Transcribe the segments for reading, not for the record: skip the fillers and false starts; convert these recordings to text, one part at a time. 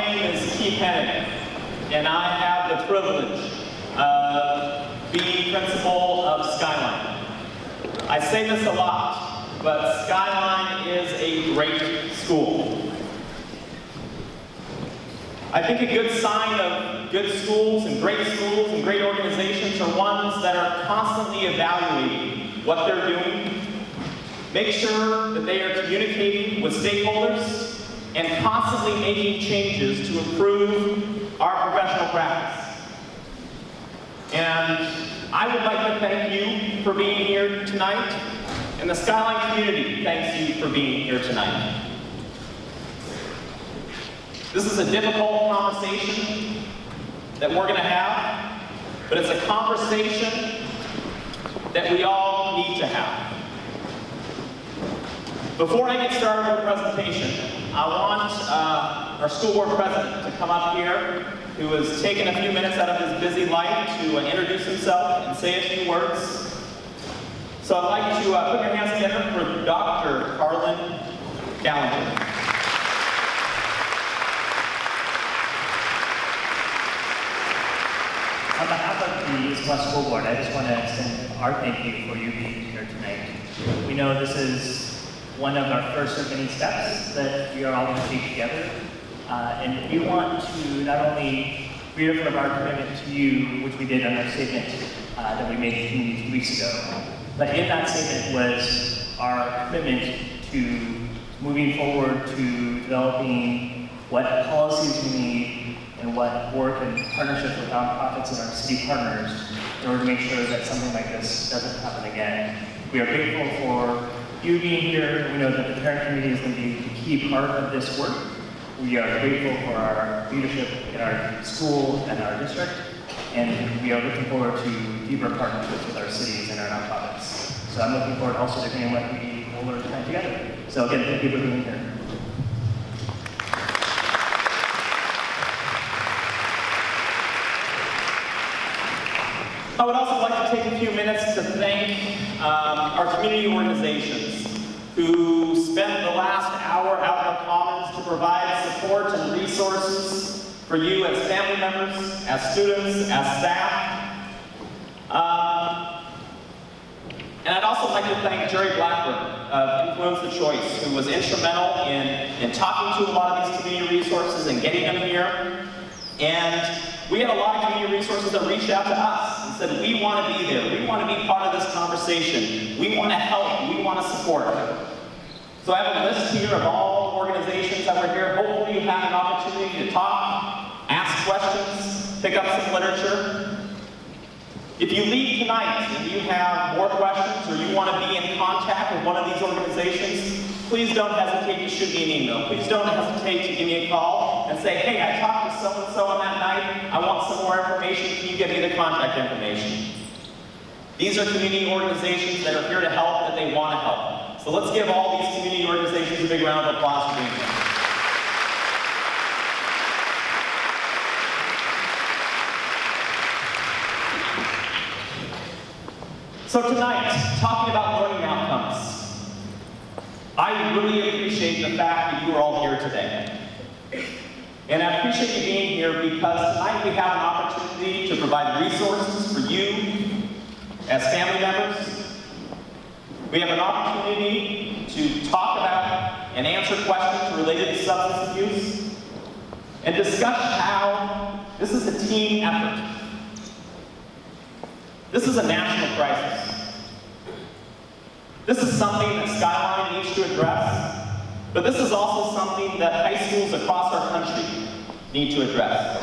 name is Keith Hennig, and I have the privilege of being principal of Skyline. I say this a lot, but Skyline is a great school. I think a good sign of good schools and great organizations are ones that are constantly evaluating what they're doing, make sure that they are communicating with stakeholders, and constantly making changes to improve our professional practice. And I would like to thank you for being here tonight, and the Skyline community thanks you for being here tonight. This is a difficult conversation that we're going to have, but it's a conversation that we all need to have. Before I get started with the presentation, I want our school board president to come up here, who has taken a few minutes out of his busy life to introduce himself and say a few words. So I'd like to put your hands together for Dr. Carlin Gallagher. On behalf of the East West School Board, I just want to extend our thank you for you being here tonight. We know this is one of our first of many steps that we are all going to take together. And we want to not only reaffirm our commitment to you, which we did in our statement that we made a few weeks ago, but in that statement was our commitment to moving forward to developing what policies we need and what work and partnership with nonprofits and our city partners in order to make sure that something like this doesn't happen again. We are grateful for you being here. We know that the parent community is going to be a key part of this work. We are grateful for our leadership in our school and our district, and we are looking forward to deeper partnerships with our cities and our nonprofits. So I'm looking forward also to hearing what we will learn tonight together. So again, thank you for being here. I would also like to take a few minutes to thank our community organizations who spent the last hour out in the commons to provide support and resources for you as family members, as students, as staff. And I'd also like to thank Jerry Blackburn of Influence the Choice, who was instrumental in talking to a lot of these community resources and getting them here. And we had a lot of community resources that reached out to us and said, we want to be there. We want to be part of this conversation. We want to help. We want to support. So I have a list here of all organizations that were here. Hopefully you had an opportunity to talk, ask questions, pick up some literature. If you leave tonight and you have more questions or you want to be in contact with one of these organizations, please don't hesitate to shoot me an email. Please don't hesitate to give me a call and say, hey, I talked to so-and-so on that night. I want some more information. Can you give me the contact information? These are community organizations that are here to help, that they want to help. So let's give all these community organizations a big round of applause for being here. So tonight, talking about learning outcomes, I really appreciate the fact that you are all here today. And I appreciate you being here because tonight we have an opportunity to provide resources for you as family members. We have an opportunity to talk about and answer questions related to substance abuse and discuss how this is a team effort. This is a national crisis. This is something that Skyline needs to address, but this is also something that high schools across our country need to address.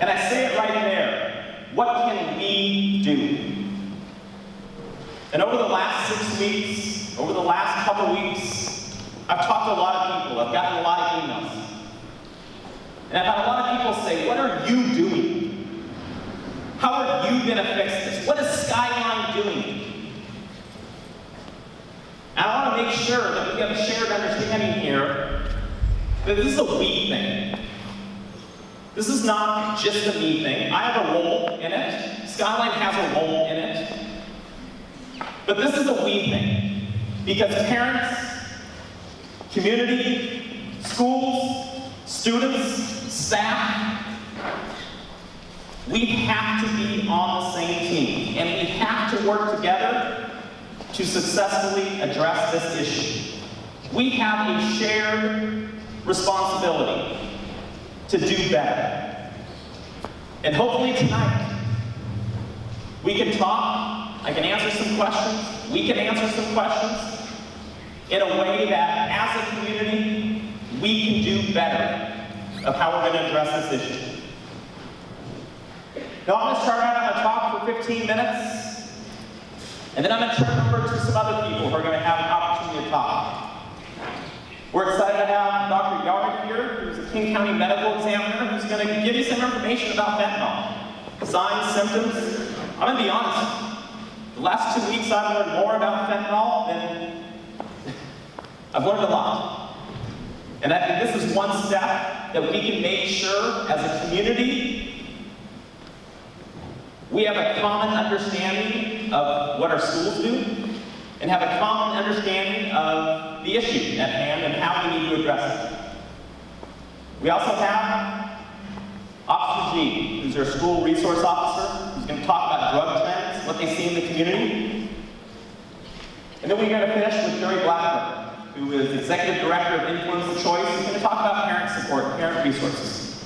And I say it right there, what can we do? And over the last 6 weeks, over the last couple weeks, I've talked to a lot of people, I've gotten a lot of emails. And I've had a lot of people say, what are you doing? How are you going to fix this? What is Skyline doing? And I want to make sure that we have a shared understanding here that this is a we thing. This is not just a me thing. I have a role in it. Skyline has a role in it. But this is a we thing. Because parents, community, schools, students, staff, we have to be on the same team, and we have to work together to successfully address this issue. We have a shared responsibility to do better. And hopefully tonight, we can talk, I can answer some questions, we can answer some questions in a way that, as a community, we can do better of how we're going to address this issue. Now I'm going to start out on my talk for 15 minutes, and then I'm going to turn it over to some other people who are going to have an opportunity to talk. We're excited to have Dr. Yarmid here, who's a King County medical examiner, who's going to give you some information about fentanyl. Signs, symptoms. I'm going to be honest, the last 2 weeks I've learned more about fentanyl than I've learned a lot. And I think this is one step that we can make sure, as a community, we have a common understanding of what our schools do, and have a common understanding of the issue at hand and how we need to address it. We also have Officer G, who's our school resource officer, who's going to talk about drug trends, what they see in the community. And then we're going to finish with Jerry Blackburn, who is Executive Director of Influence of Choice. He's going to talk about parent support and parent resources.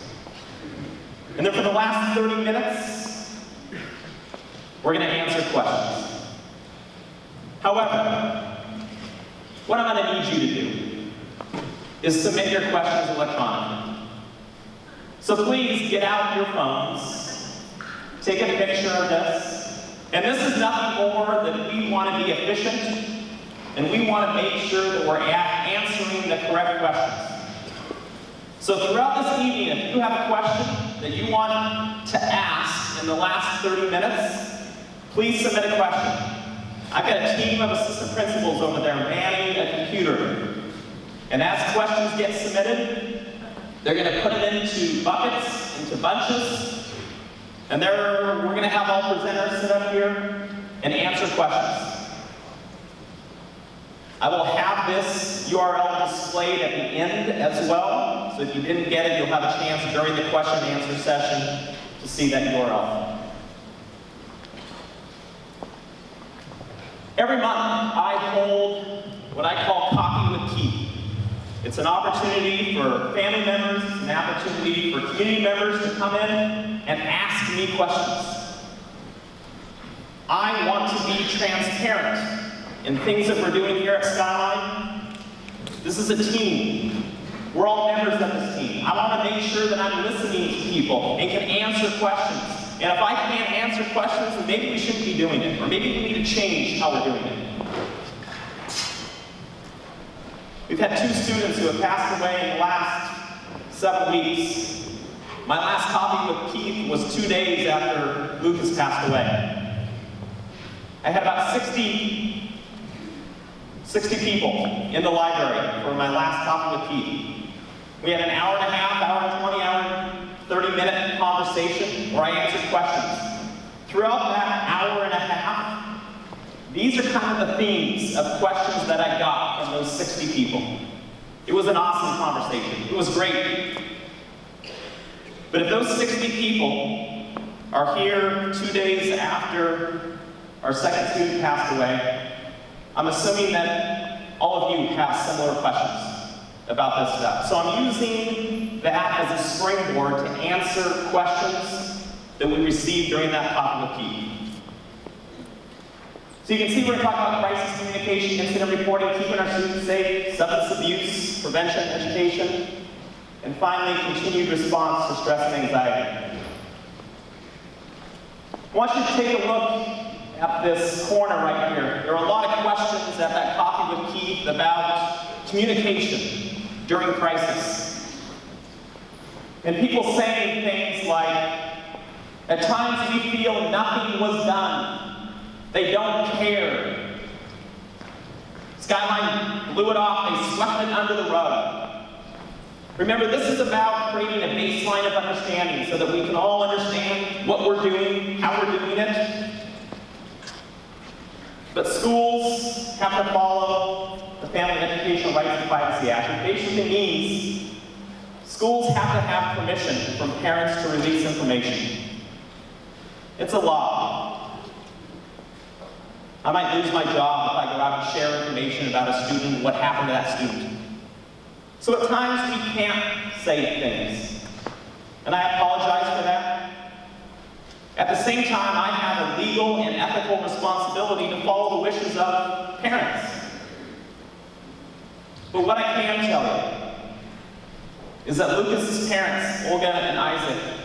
And then for the last 30 minutes, we're going to answer questions. However, what I'm going to need you to do is submit your questions electronically. So please get out your phones, take a picture of this, and this is nothing more than we want to be efficient, and we want to make sure that we're answering the correct questions. So throughout this evening, if you have a question that you want to ask in the last 30 minutes, please submit a question. I've got a team of assistant principals over there manning a computer. And as questions get submitted, they're going to put it into buckets, into bunches, and we're going to have all presenters sit up here and answer questions. I will have this URL displayed at the end as well, so if you didn't get it, you'll have a chance during the question and answer session to see that URL. Every month, I hold what I call Coffee with Keith. It's an opportunity for family members, it's an opportunity for community members to come in and ask me questions. I want to be transparent in things that we're doing here at Skyline. This is a team. We're all members of this team. I want to make sure that I'm listening to people and can answer questions. And if I can't answer questions, then maybe we shouldn't be doing it, or maybe we need to change how we're doing it. We've had 2 students who have passed away in the last 7 weeks. My last coffee with Keith was 2 days after Lucas passed away. I had about 60 people in the library for my last coffee with Keith. We had an hour and a half, hour and 20, hour 30-minute conversation where I answered questions. Throughout that hour and a half, these are kind of the themes of questions that I got from those 60 people. It was an awesome conversation. It was great. But if those 60 people are here 2 days after our second student passed away, I'm assuming that all of you have similar questions about this stuff. So I'm using that as a springboard to answer questions that we received during that coffee with Keith. So you can see we're going to talk about crisis communication, incident reporting, keeping our students safe, substance abuse, prevention, education, and finally, continued response to stress and anxiety. I want you to take a look at this corner right here. There are a lot of questions at that coffee with Keith about communication during crisis. And people saying things like, at times we feel nothing was done. They don't care. Skyline blew it off, they swept it under the rug. Remember, this is about creating a baseline of understanding so that we can all understand what we're doing, how we're doing it. But schools have to follow the Family Educational Rights and Privacy Act. It basically means schools schools have to have permission from parents to release information. It's a law. I might lose my job if I go out and share information about a student and what happened to that student. So at times we can't say things, and I apologize for that. At the same time, I have a legal and ethical responsibility to follow the wishes of parents. But what I can tell you is that Lucas's parents, Olga and Isaac,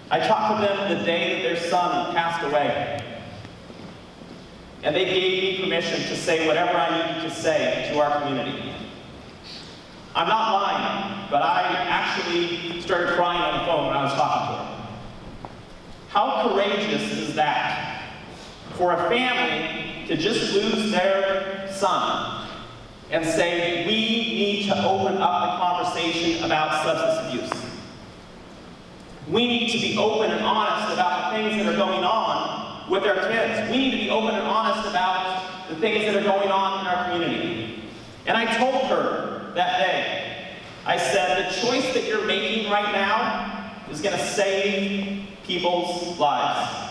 I talked to them the day that their son passed away. And they gave me permission to say whatever I needed to say to our community. I'm not lying, but I actually started crying on the phone when I was talking to her. How courageous is that for a family to just lose their son and say, we need to open up the conversation about substance abuse. We need to be open and honest about the things that are going on with our kids. We need to be open and honest about the things that are going on in our community. And I told her that day, I said, the choice that you're making right now is going to save people's lives.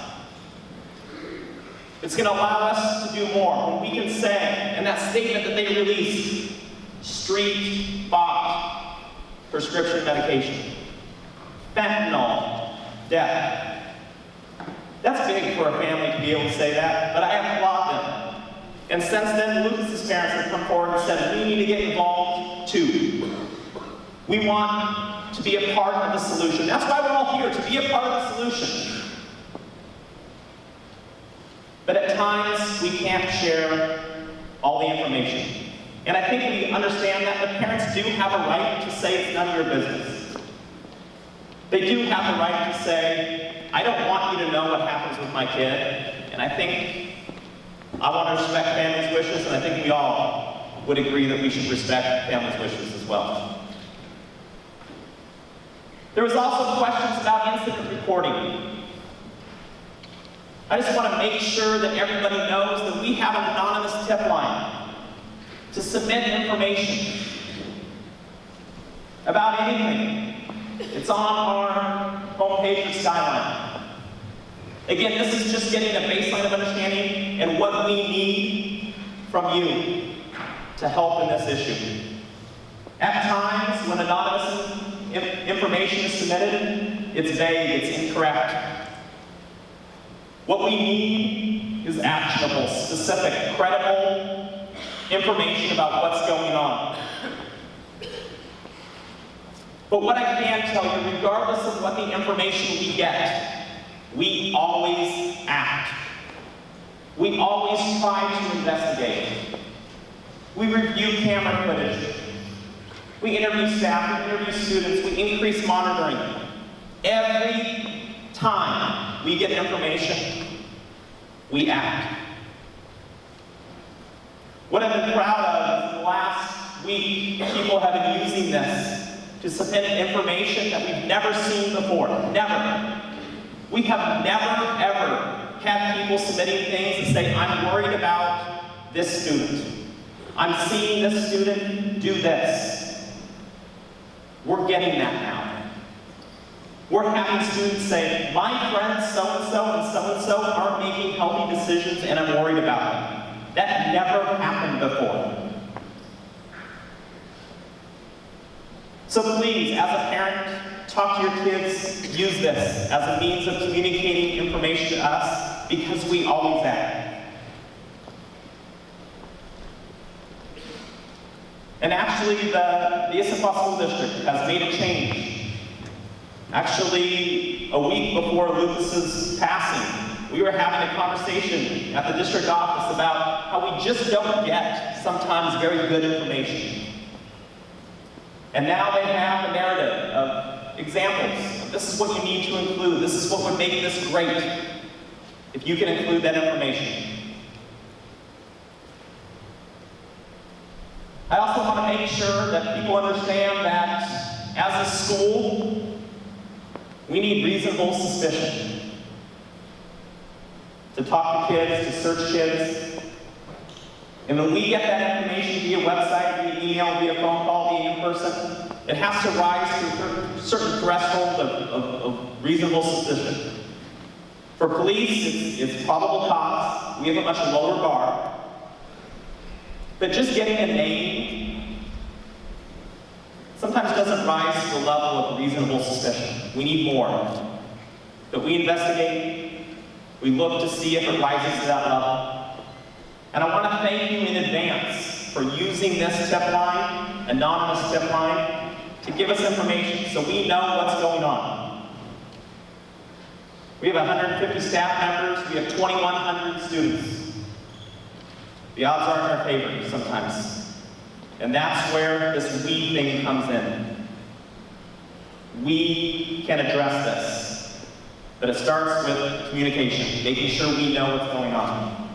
It's going to allow us to do more. When we can say, in that statement that they released, street bought prescription medication, fentanyl, death. That's big for a family to be able to say that, but I applaud them. And since then, Lucas's parents have come forward and said, we need to get involved too. We want to be a part of the solution. That's why we're all here, to be a part of the solution. But at times, we can't share all the information. And I think we understand that the parents do have a right to say it's none of your business. They do have the right to say, I don't want you to know what happens with my kid. And I think I want to respect families' wishes, and I think we all would agree that we should respect families' wishes as well. There was also questions about incident reporting. I just want to make sure that everybody knows that we have an anonymous tip line to submit information about anything. It's on our homepage of Skyline. Again, this is just getting a baseline of understanding and what we need from you to help in this issue. At times, when anonymous information is submitted, it's vague, it's incorrect. What we need is actionable, specific, credible information about what's going on. But what I can tell you, regardless of what the information we get, we always act. We always try to investigate. We review camera footage. We interview staff, we interview students, we increase monitoring. Every time we get information, we act. What I've been proud of is in the last week, people have been using this to submit information that we've never seen before. Never. We have never, ever had people submitting things that say, I'm worried about this student. I'm seeing this student do this. We're getting that now. We're having students say, my friends so-and-so and so-and-so aren't making healthy decisions and I'm worried about them. That never happened before. So please, as a parent, talk to your kids, use this as a means of communicating information to us because we always act. And actually, the Issaquah School District has made a change. Actually, a week before Lucas's passing, we were having a conversation at the district office about how we just don't get sometimes very good information. And now they have a narrative of examples. This is what you need to include. This is what would make this great if you can include that information. I also want to make sure that people understand that as a school, we need reasonable suspicion to talk to kids, to search kids. And when we get that information via website, via email, via phone call, via in-person, it has to rise to a certain threshold of reasonable suspicion. For police, it's probable cause. We have a much lower bar. But just getting a name sometimes doesn't rise to the level of reasonable suspicion. We need more. But we investigate, we look to see if it rises to that level. And I want to thank you in advance for using this tip line, anonymous tip line, to give us information so we know what's going on. We have 150 staff members, we have 2,100 students. The odds are in our favor sometimes. And that's where this we thing comes in. We can address this. But it starts with communication, making sure we know what's going on.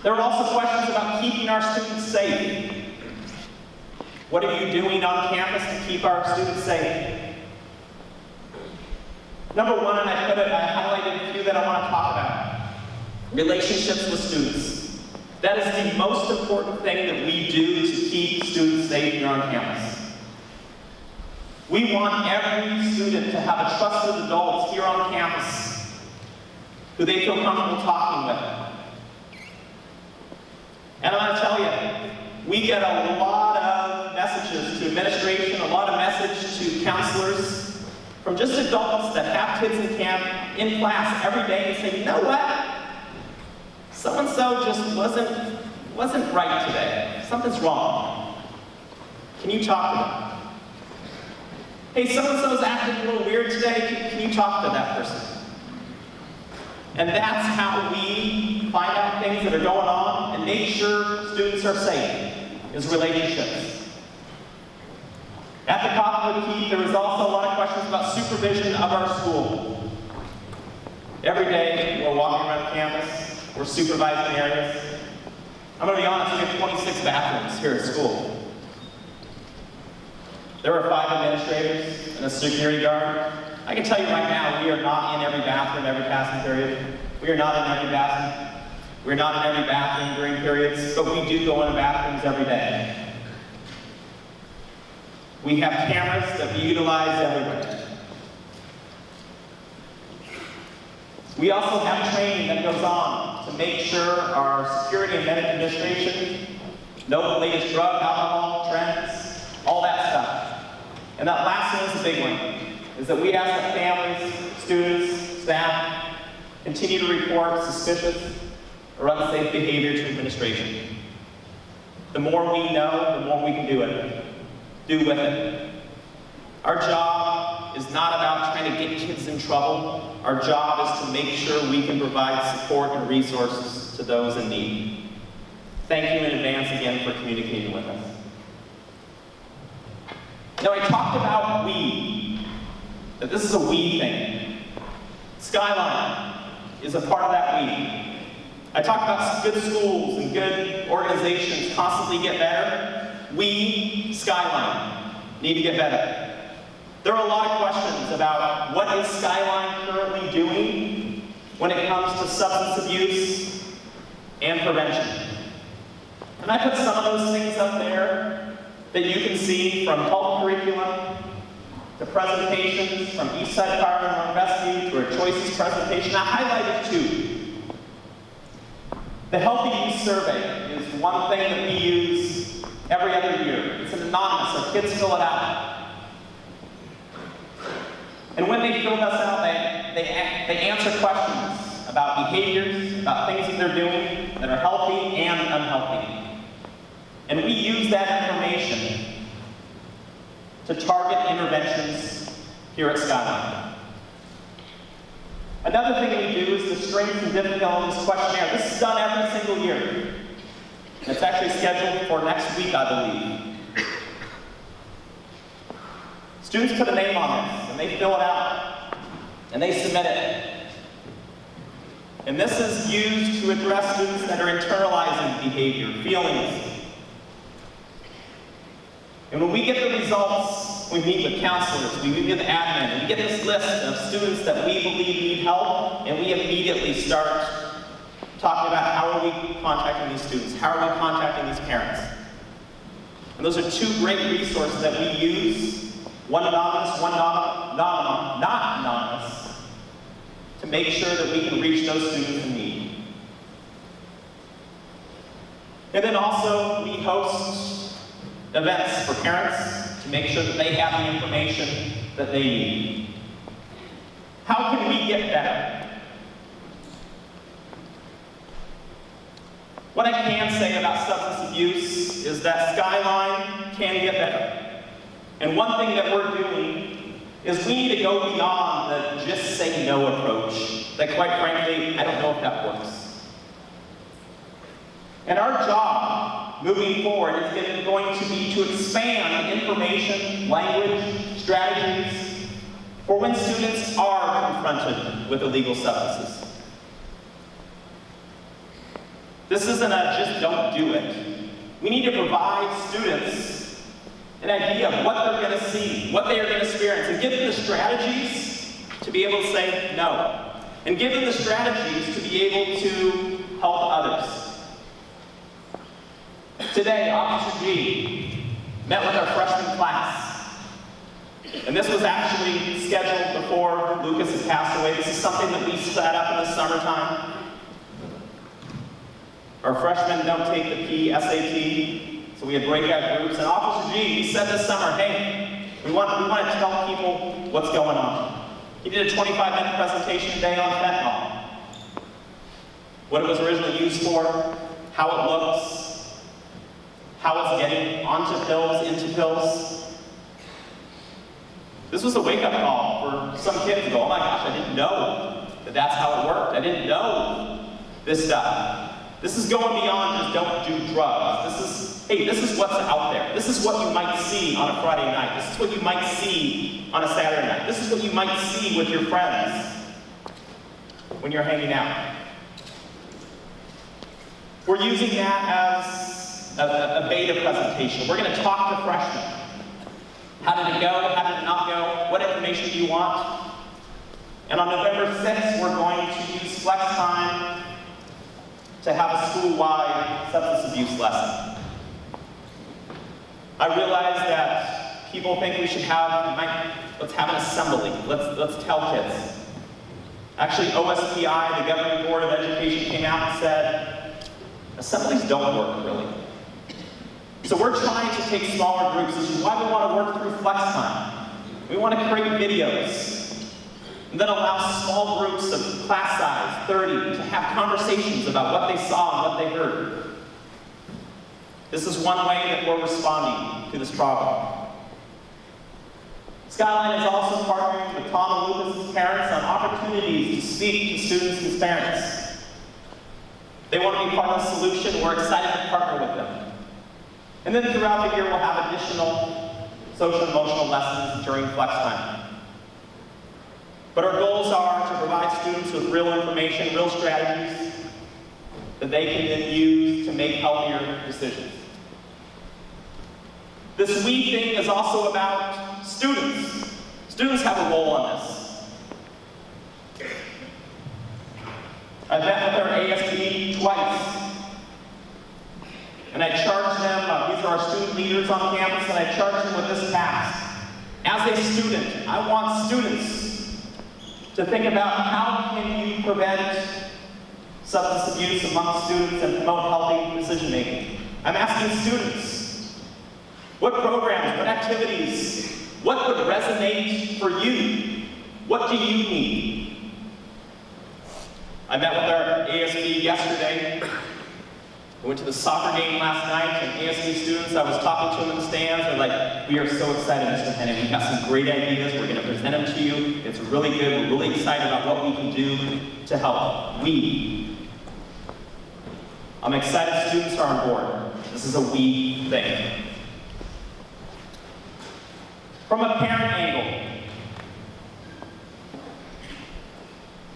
There are also questions about keeping our students safe. What are you doing on campus to keep our students safe? Number one, and I highlighted a few that I want to talk about. Relationships with students. That is the most important thing that we do to keep students safe here on campus. We want every student to have a trusted adult here on campus who they feel comfortable talking with. And I'm going to tell you, we get a lot of messages to administration, a lot of messages to counselors, from just adults that have kids in camp, in class every day, and say, you know what? So-and-so just wasn't right today. Something's wrong. Can you talk to them? Hey, so-and-so's acting a little weird today. Can you talk to that person? And that's how we find out things that are going on and make sure students are safe, is relationships. At the Cottonwood Keep, there was also a lot of questions about supervision of our school. Every day, we're walking around campus, we're supervising areas. I'm going to be honest, we have 26 bathrooms here at school. There are 5 administrators and a security guard. I can tell you right now, we are not in every bathroom every passing period. We are not in every bathroom. We're not in every bathroom during periods, but we do go into bathrooms every day. We have cameras that we utilize everywhere. We also have training that goes on to make sure our security and medic administration know the latest drug, alcohol, trends, all that stuff. And that last one is the big one, is that we ask that families, students, staff, continue to report suspicious or unsafe behavior to administration. The more we know, the more we can do with it. Our job is not about trying to get kids in trouble. Our job is to make sure we can provide support and resources to those in need. Thank you in advance again for communicating with us. Now, I talked about we, that this is a we thing. Skyline is a part of that we. I talked about good schools and good organizations constantly get better. We, Skyline, need to get better. There are a lot of questions about what is Skyline currently doing when it comes to substance abuse and prevention. And I put some of those things up there that you can see, from health curriculum to presentations, from Eastside Fire and Rescue to our Choices presentation. I highlighted 2. The Healthy Youth Survey is one thing that we use every other year. It's anonymous, so kids fill it out. And when they fill this out, they answer questions about behaviors, about things that they're doing that are healthy and unhealthy. And we use that information to target interventions here at Skyline. Another thing that we do is the Strengths and Difficulties questionnaire. This is done every single year. It's actually scheduled for next week, I believe. Students put a name on this, and they fill it out, and they submit it. And this is used to address students that are internalizing behavior, feelings. And when we get the results, we meet with counselors, we meet with admin, and we get this list of students that we believe need help, and we immediately start talking about how are we contacting these students, how are we contacting these parents. And those are two great resources that we use, one anonymous, one not anonymous, to make sure that we can reach those students in need. And then also, we host events for parents to make sure that they have the information that they need. How can we get better? What I can say about substance abuse is that Skyline can get better. And one thing that we're doing is we need to go beyond the just say no approach that, quite frankly, I don't know if that works. And our job moving forward is going to be to expand information, language, strategies for when students are confronted with illegal substances. This isn't a just don't do it. We need to provide students an idea of what they're going to see, what they are going to experience, and give them the strategies to be able to say no. And give them the strategies to be able to help others. Today, Officer G met with our freshman class. And this was actually scheduled before Lucas had passed away. This is something that we set up in the summertime. Our freshmen don't take the PSAT, so we had breakout groups. And Officer G, he said this summer, hey, we want to tell people what's going on. He did a 25-minute presentation today on fentanyl. What it was originally used for, how it looks, how it's getting onto pills, into pills. This was a wake-up call for some kids to go, oh my gosh, I didn't know that that's how it worked. I didn't know this stuff. This is going beyond just don't do drugs. This is what's out there. This is what you might see on a Friday night. This is what you might see on a Saturday night. This is what you might see with your friends when you're hanging out. We're using that as a beta presentation. We're going to talk to freshmen. How did it go? How did it not go? What information do you want? And on November 6th, we're going to use flex time to have a school-wide substance abuse lesson. I realize that people think we should let's have an assembly. Let's tell kids. Actually, OSPI, the Governing Board of Education, came out and said, assemblies don't work, really. So we're trying to take smaller groups. This is why we want to work through flex time. We want to create videos and then allow small groups of class size, 30, to have conversations about what they saw and what they heard. This is one way that we're responding to this problem. Skyline is also partnering with Tom and Lucas's parents on opportunities to speak to students and parents. They want to be part of the solution. We're excited to partner with them. And then throughout the year, we'll have additional social and emotional lessons during flex time. But our goals are to provide students with real information, real strategies that they can then use to make healthier decisions. This we thing is also about students. Students have a role in this. I met with our ASB twice. And I charged them, these are our student leaders on campus, and I charged them with this task. As a student, I want students to think about how can you prevent substance abuse among students and promote healthy decision making. I'm asking students, what programs, what activities, what would resonate for you? What do you need? I met with our ASB yesterday. I went to the soccer game last night, and ASB students, I was talking to them in the stands. They're like, we are so excited, Mr. Hennig. We've got some great ideas. We're going to present them to you. It's really good. We're really excited about what we can do to help. I'm excited students are on board. This is a we thing. From a parent angle,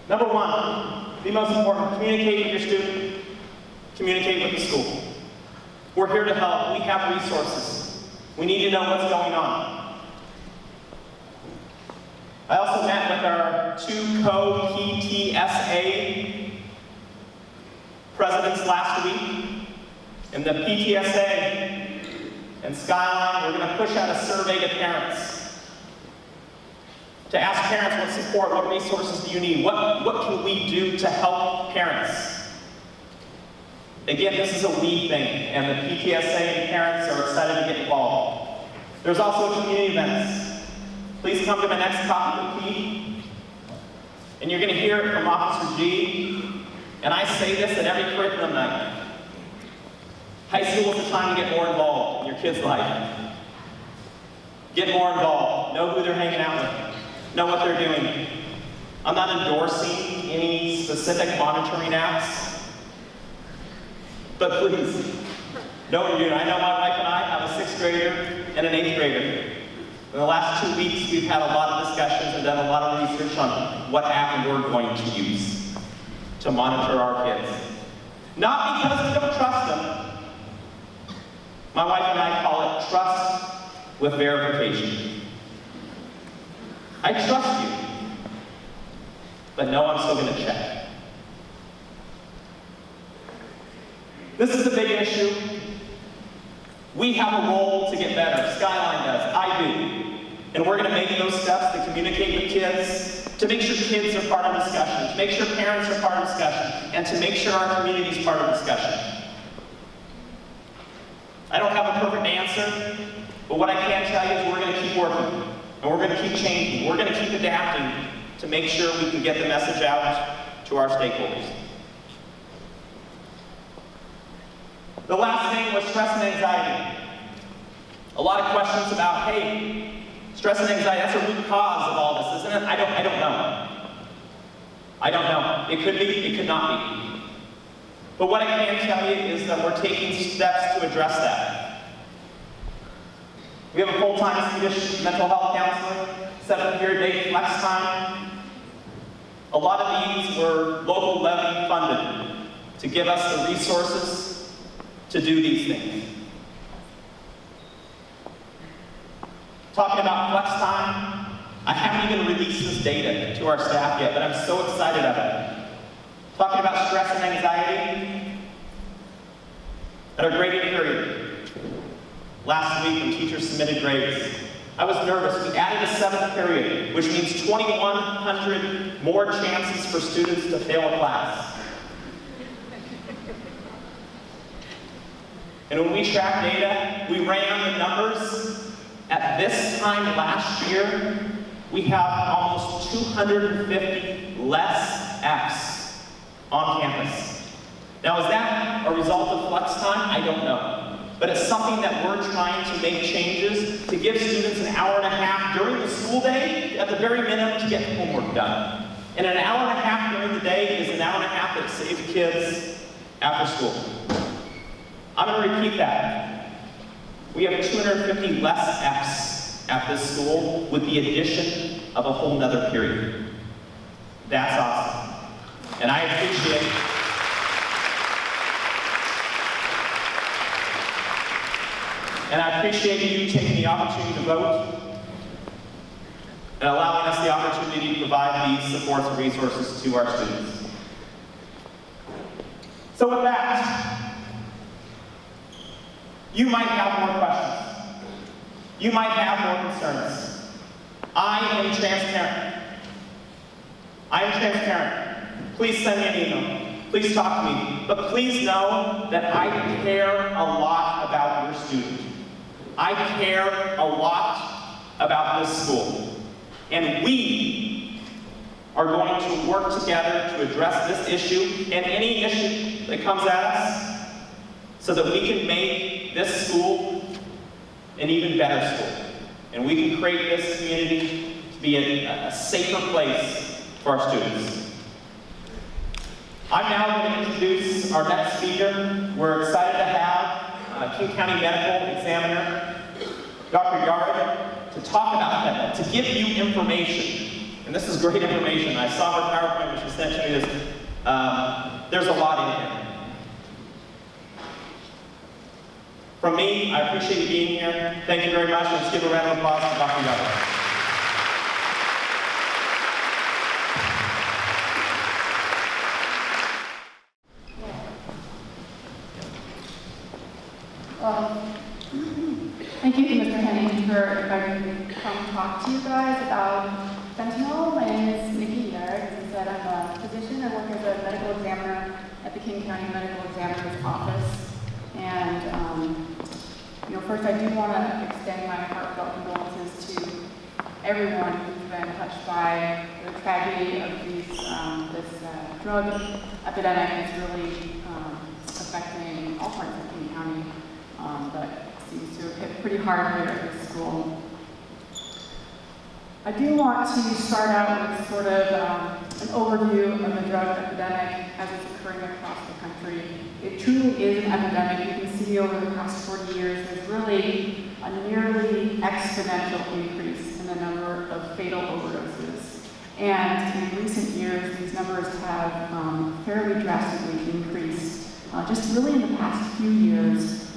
number one, the most important, communicate with your student. Communicate with the school. We're here to help. We have resources. We need to know what's going on. I also met with our two co-PTSA presidents last week. And the PTSA and Skyline, we're going to push out a survey to parents to ask parents what support, what resources do you need, what can we do to help parents. Again, this is a we thing, and the PTSA and parents are excited to get involved. There's also community events. Please come to my next Coffee with Pete, and you're going to hear it from Officer G, and I say this at every curriculum night. High school is the time to get more involved in your kid's life. Get more involved. Know who they're hanging out with. Know what they're doing. I'm not endorsing any specific monitoring apps, but please, know what you're doing. I know my wife and I have a 6th grader and an 8th grader. In the last 2 weeks, we've had a lot of discussions and done a lot of research on what app we're going to use to monitor our kids. Not because we don't trust them. My wife and I call it trust with verification. I trust you, but no, I'm still going to check. This is a big issue. We have a role to get better. Skyline does. I do. And we're going to make those steps to communicate with kids, to make sure kids are part of discussion, to make sure parents are part of discussion, and to make sure our community is part of discussion. I don't have a perfect answer, but what I can tell you is we're going to keep working, and we're going to keep changing. We're going to keep adapting to make sure we can get the message out to our stakeholders. The last thing was stress and anxiety. A lot of questions about, hey, stress and anxiety, that's a root cause of all this, isn't it? I don't know. I don't know. It could be, it could not be. But what I can tell you is that we're taking steps to address that. We have a full-time Swedish mental health counselor, 7-period day flex time. A lot of these were local levy funded to give us the resources to do these things. Talking about flex time, I haven't even released this data to our staff yet, but I'm so excited about it. Talking about stress and anxiety, at our grading period, last week when teachers submitted grades, I was nervous. We added a 7th period, which means 2,100 more chances for students to fail a class. And when we track data, we ran the numbers. At this time last year, we have almost 250 less Fs on campus. Now, is that a result of flex time? I don't know. But it's something that we're trying to make changes to give students an hour and a half during the school day, at the very minimum, to get homework done. And an hour and a half during the day is an hour and a half that saves kids after school. I'm going to repeat that. We have 250 less Fs at this school with the addition of a whole nother period. That's awesome. And I appreciate you taking the opportunity to vote and allowing us the opportunity to provide these supports and resources to our students. So with that, you might have more questions. You might have more concerns. I am transparent. I am transparent. Please send me an email. Please talk to me. But please know that I care a lot about your student. I care a lot about this school. And we are going to work together to address this issue and any issue that comes at us so that we can make this school an even better school. And we can create this community to be a safer place for our students. I'm now going to introduce our next speaker. We're excited to have King County Medical Examiner, Dr. Yard, to talk about fentanyl, to give you information. And this is great information. I saw her PowerPoint when she sent to me this. There's a lot in here. From me, I appreciate you being here. Thank you very much. Let's give a round of applause to Dr. Yard. Thank you to Mr. Henning for inviting me to come talk to you guys about fentanyl. My name is Nikki Yard. As I said, I'm a physician. I work as a medical examiner at the King County Medical Examiner's Office. And, first I do want to extend my heartfelt condolences to everyone who's been touched by the tragedy of this drug epidemic. It's really affecting all parts of King County, but seems to have hit pretty hard here at this school. I do want to start out with sort of an overview of the drug epidemic as it's occurring across the country. It truly is an epidemic. You can see over the past 40 years, there's really a nearly exponential increase in the number of fatal overdoses. And in recent years, these numbers have fairly drastically increased, just really in the past few years.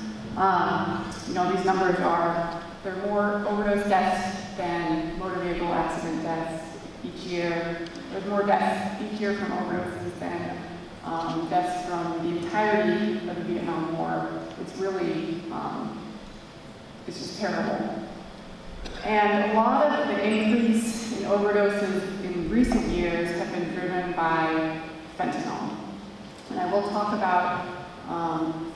These numbers there are more overdose deaths than motor vehicle accident deaths each year. There's more deaths each year from overdoses than deaths from the entirety of the Vietnam War. It's really, it's just terrible. And a lot of the increase in overdoses in recent years have been driven by fentanyl. And I will talk about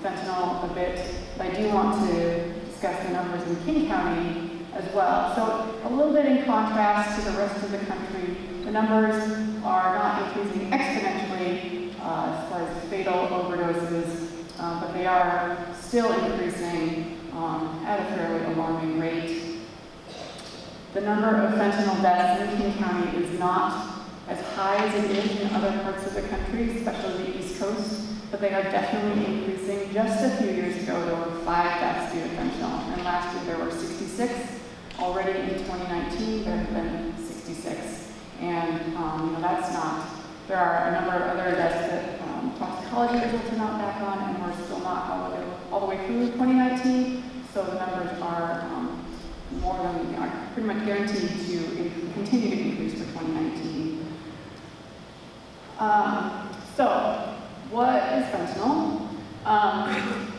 fentanyl a bit, but I do want to discuss the numbers in King County as well. So a little bit in contrast to the rest of the country, the numbers are not increasing exponentially as far as fatal overdoses, but they are still increasing at a fairly alarming rate. The number of fentanyl deaths in King County is not as high as it is in other parts of the country, especially the East Coast, but they are definitely increasing. Just a few years ago, there were 5 deaths due to fentanyl, and last year there were 66. Already in 2019, there have been 66. And that's not, there are a number of other deaths that toxicology results are not back on, and we're still not all the way through 2019, so the numbers are pretty much guaranteed to continue to increase for 2019. So, what is fentanyl?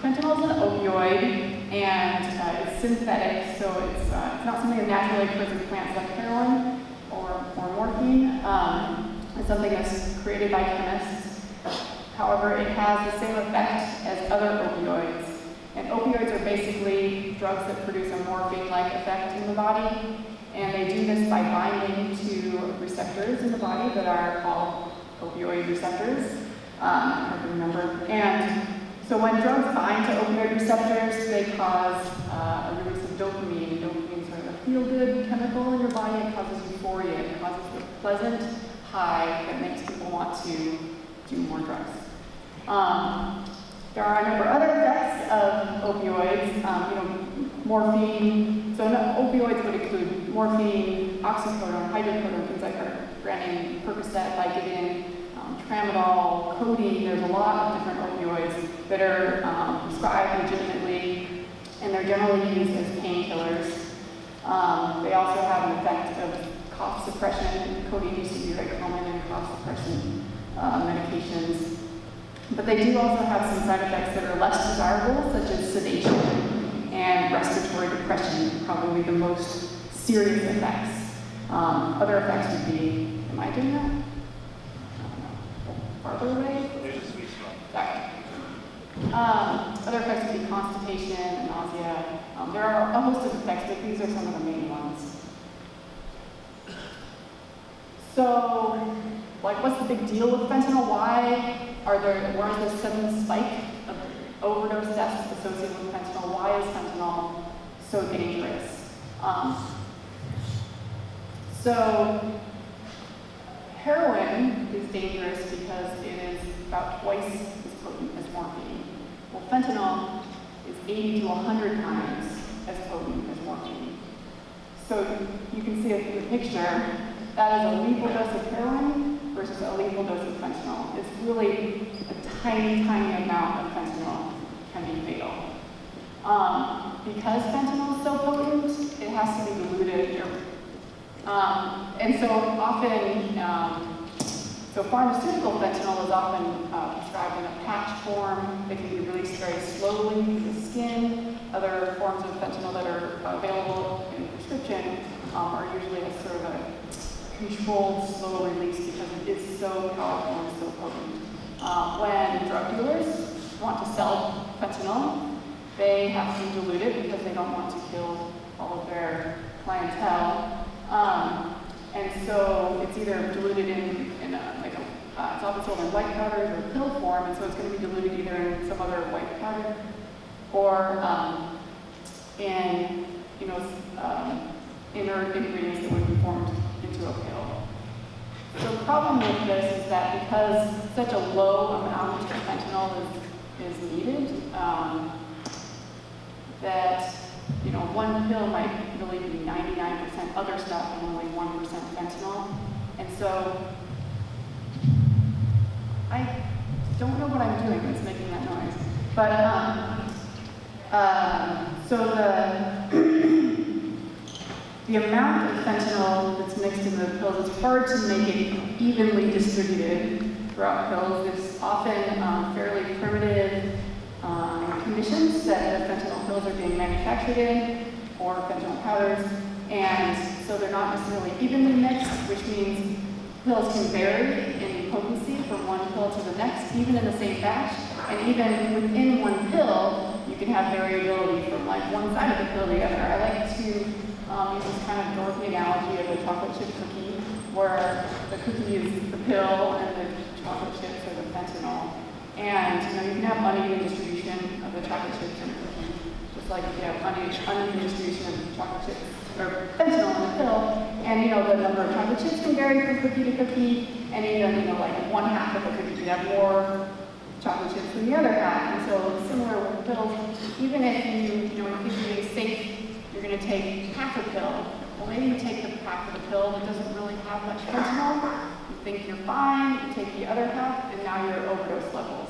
Fentanyl is an opioid, and it's synthetic, so it's not something that naturally occurs in plants like heroin or morphine. It's something that's created by chemists. However, it has the same effect as other opioids. And opioids are basically drugs that produce a morphine-like effect in the body, and they do this by binding to receptors in the body that are called opioid receptors. Hard to remember. And so when drugs bind to opioid receptors, they cause a release of dopamine. Dopamine is sort of a feel-good chemical in your body. It causes euphoria. It causes a pleasant high that makes people want to do more drugs. There are a number of other effects of opioids. Morphine. So opioids would include morphine, oxycodone, hydrocodone, things like our brand name Percocet, Vicodin, tramadol, codeine. There's a lot of different opioids that are prescribed legitimately, and they're generally used as painkillers. They also have an effect of cough suppression. Codeine used to be very common in cough suppression medications. But they do also have some side effects that are less desirable, such as sedation and respiratory depression, probably the most serious effects. Other effects would be, am I doing that? Farther away? Sorry. Other effects would be constipation, nausea. There are a host of effects, but these are some of the main ones. So, what's the big deal with fentanyl? Why is this sudden spike of overdose deaths associated with fentanyl? Why is fentanyl so dangerous? So, heroin is dangerous because it is about twice as potent as morphine. Well, fentanyl is 80 to 100 times as potent as morphine. So you can see in the picture, that is a lethal dose of heroin versus a lethal dose of fentanyl. It's really a tiny, tiny amount of fentanyl can be fatal. Because fentanyl is so potent, it has to be diluted. And so often So pharmaceutical fentanyl is often prescribed in a patch form. It can be released very slowly through the skin. Other forms of fentanyl that are available in prescription are usually a sort of a controlled, slow release because it is so powerful and so potent. When drug dealers want to sell fentanyl, they have to dilute it because they don't want to kill all of their clientele. And so it's either diluted in it's often sold in white powders or pill form, and so it's going to be diluted either in some other white powder or in inert ingredients that would be formed into a pill. So the problem with this is that because such a low amount of fentanyl is needed, that one pill might really be 99% other stuff and only 1% fentanyl. And so I don't know what I'm doing that's making that noise. But so the amount of fentanyl that's mixed in the pills, it's hard to make it evenly distributed throughout pills. There's often fairly primitive conditions that the fentanyl pills are being manufactured in, or fentanyl powders, and so they're not necessarily evenly mixed, which means pills can vary in potency from one pill to the next, even in the same batch, and even within one pill, you can have variability from like one side of the pill to the other. I like to use this kind of dorky analogy of a chocolate chip cookie, where the cookie is the pill and the chocolate chips are the fentanyl. And you can have uneven distribution of the chocolate chips in a cookie, just like if you have uneven distribution of chocolate chips or fentanyl in the pill. And the number of chocolate chips can vary from cookie to cookie, and even like one half of a cookie could have more chocolate chips than the other half. And so similar with pills, even if you if you're being safe, you're going to take half a pill. Well, maybe you take the half of the pill that doesn't really have much fentanyl. You think you're fine, you take the other half, and now you're at overdose levels.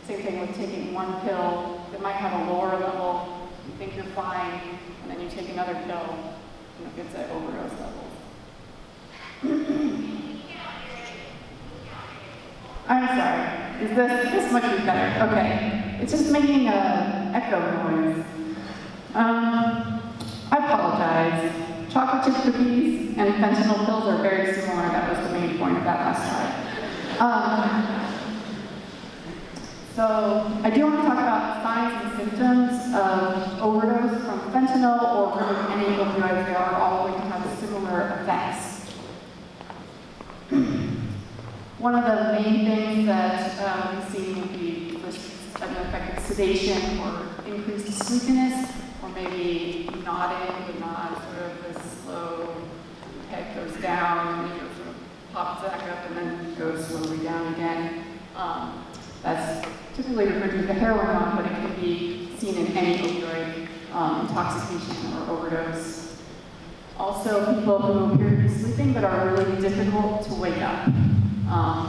Same thing with taking one pill that might have a lower level, you think you're fine, and then you take another pill, and it gets at overdose levels. I'm sorry, is this much better? Okay, it's just making an echo noise. I apologize. Chocolate chip cookies and fentanyl pills are very similar. That was the main point of that last slide. So I do want to talk about signs and symptoms of overdose from fentanyl or really any opioid. They are all going to have similar effects. One of the main things that we see would be an effect of sedation or increased sleepiness, or maybe nodding, the nod, sort of the slow head goes down, and sort of pops back up and then goes slowly down again. That's typically referred to as the heroin nod, but it can be seen in any opioid intoxication or overdose. Also, people who appear to be sleeping but are really difficult to wake up.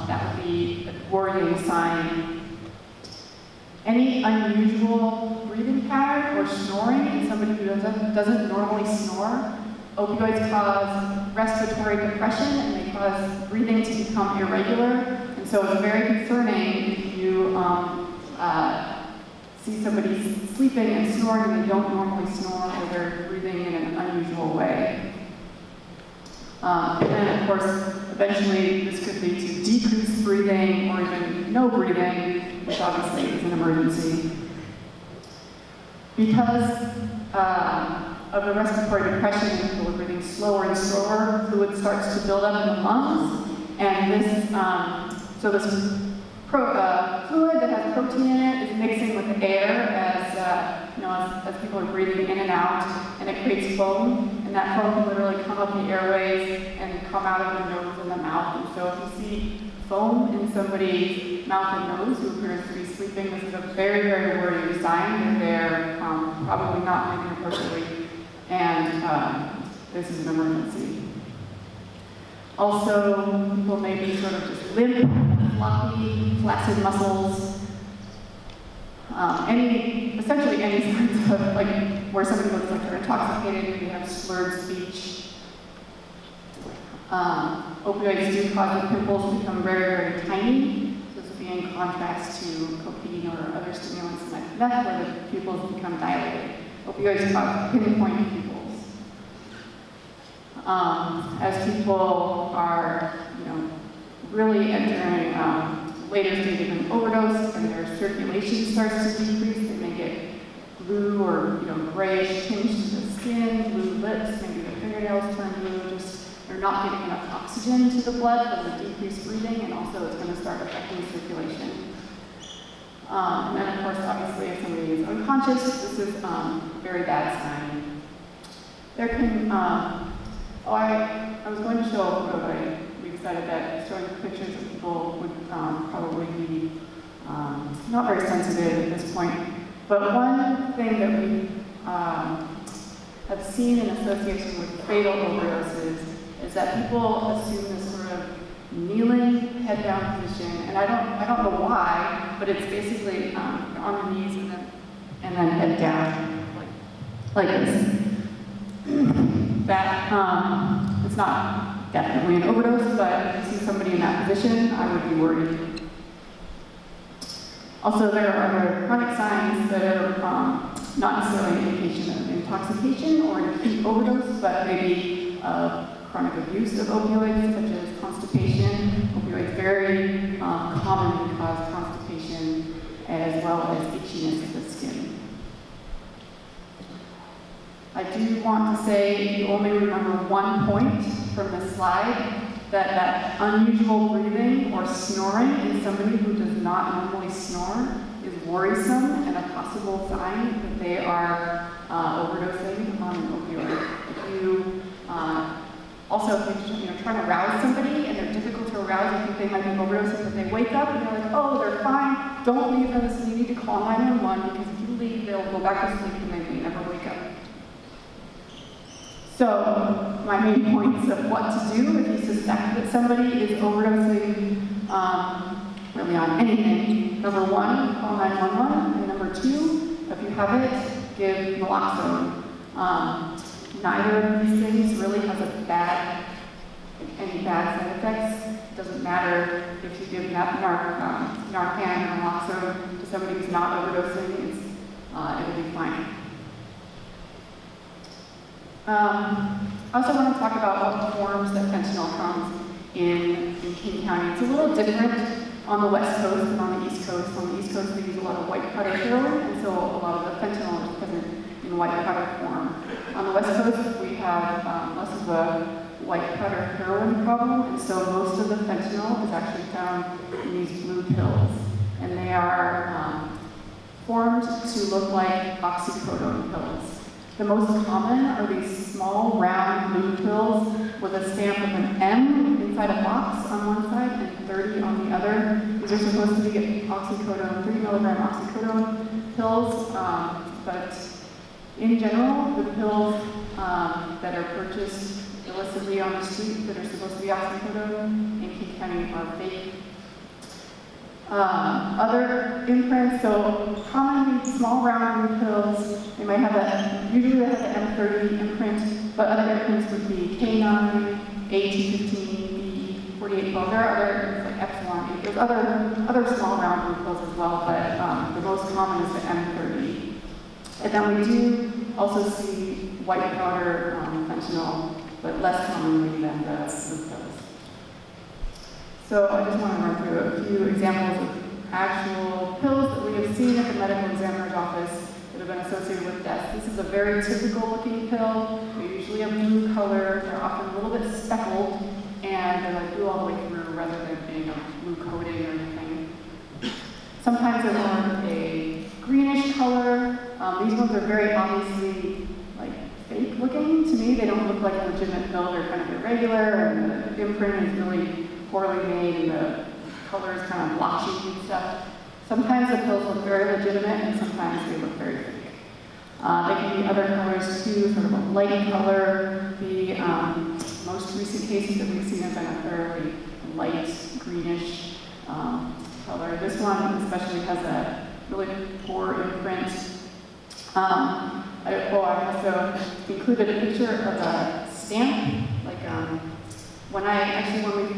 That would be a worrying sign. Any unusual breathing pattern or snoring in somebody who doesn't normally snore. Opioids cause respiratory depression and they cause breathing to become irregular. And so it's very concerning if you see somebody sleeping and snoring and they don't normally snore or they're breathing in an unusual way. And then, of course, eventually this could lead to decreased breathing or even no breathing, which obviously is an emergency. Because of the respiratory depression, people are breathing slower and slower, fluid starts to build up in the lungs, and this fluid that has protein in it is mixing with the air as people are breathing in and out, and it creates foam, and that foam can literally come up the airways and come out of the nose and the mouth. And so if you see foam in somebody's mouth and nose who appears to be sleeping, this is a very, very worrying sign that they're probably not breathing appropriately, and this is an emergency. Also, people may be sort of just limp, fluffy, flaccid muscles. Essentially any signs of where somebody looks like they're intoxicated, maybe have slurred speech. Opioids do cause the pimples to become very, very tiny. This would be in contrast to cocaine or other stimulants like meth, where the pupils become dilated. Opioids cause pinpoint pupils. As people are, really entering later stages of an overdose and their circulation starts to decrease, they may get blue or grayish tinge to the skin, blue lips, maybe their fingernails turn blue. They're not getting enough oxygen to the blood from the decreased breathing, and also it's going to start affecting circulation. And then, of course, obviously, if somebody is unconscious, this is a very bad sign. There can, I was going to show a photo, but we decided that showing pictures of people would probably be not very sensitive at this point. But one thing that we have seen in association with fatal overdoses is that people assume this sort of kneeling, head down position, and I don't know why, but it's basically on the knees and then head down like this. That it's not definitely an overdose, but if you see somebody in that position, I would be worried. Also, there are other chronic signs that are not necessarily an indication of intoxication or an acute overdose, but maybe chronic abuse of opioids, such as constipation. Opioids very commonly cause constipation, as well as itchiness of the skin. I do want to say, if you only remember one point from this slide, that unusual breathing or snoring in somebody who does not normally snore is worrisome and a possible sign that they are overdosing on an opioid. If you also, if you're trying to rouse somebody and they're difficult to arouse, you think they might be overdosing, but they wake up and you're like, oh, they're fine, don't leave them, so you need to call 911, because if you leave, they'll go back to sleep and they may never wake up. So, my main points of what to do if you suspect that somebody is overdosing really on anything. Number one, call 911, and number two, if you have it, give naloxone. Neither of these things really has any bad side effects. It doesn't matter if you give Narcan or naloxone to somebody who's not overdosing, it'll be fine. I also want to talk about what forms that fentanyl comes in King County. It's a little different on the West Coast than on the East Coast. On the East Coast, we use a lot of white powder heroin, and so a lot of the fentanyl is present in white powder form. On the West Coast, we have less of a white powder heroin problem, and so most of the fentanyl is actually found in these blue pills. And they are formed to look like oxycodone pills. The most common are these small, round blue pills with a stamp of an M inside a box on one side and 30 on the other. These are supposed to be oxycodone, 3 milligram oxycodone pills, but in general, the pills that are purchased illicitly on the street that are supposed to be oxycodone in King County are fake. Other imprints, so commonly small round blue pills, they might have usually they have the M30 imprint, but other imprints would be K9, A215, B4812. There are other imprints like Epsilon. There's other small round blue pills as well, but the most common is the M30. And then we do also see white powder fentanyl, but less commonly than the blue pills. So I just want to run through a few examples of actual pills that we have seen at the medical examiner's office that have been associated with death. This is a very typical looking pill. They're usually a blue color. They're often a little bit speckled, and they're like blue all the way through rather than being a blue coating or anything. Sometimes they're more a greenish color. These ones are very obviously like fake looking to me. They don't look like a legitimate pill. They're kind of irregular, and the imprint is really poorly made, and the color is kind of blotchy and stuff. Sometimes the pills look very legitimate, and sometimes they look very fake. They can be other colors too, sort of a light color. The most recent cases that we've seen have been a fairly light greenish color. This one especially has a really poor imprint. I also included a picture of a stamp, like When we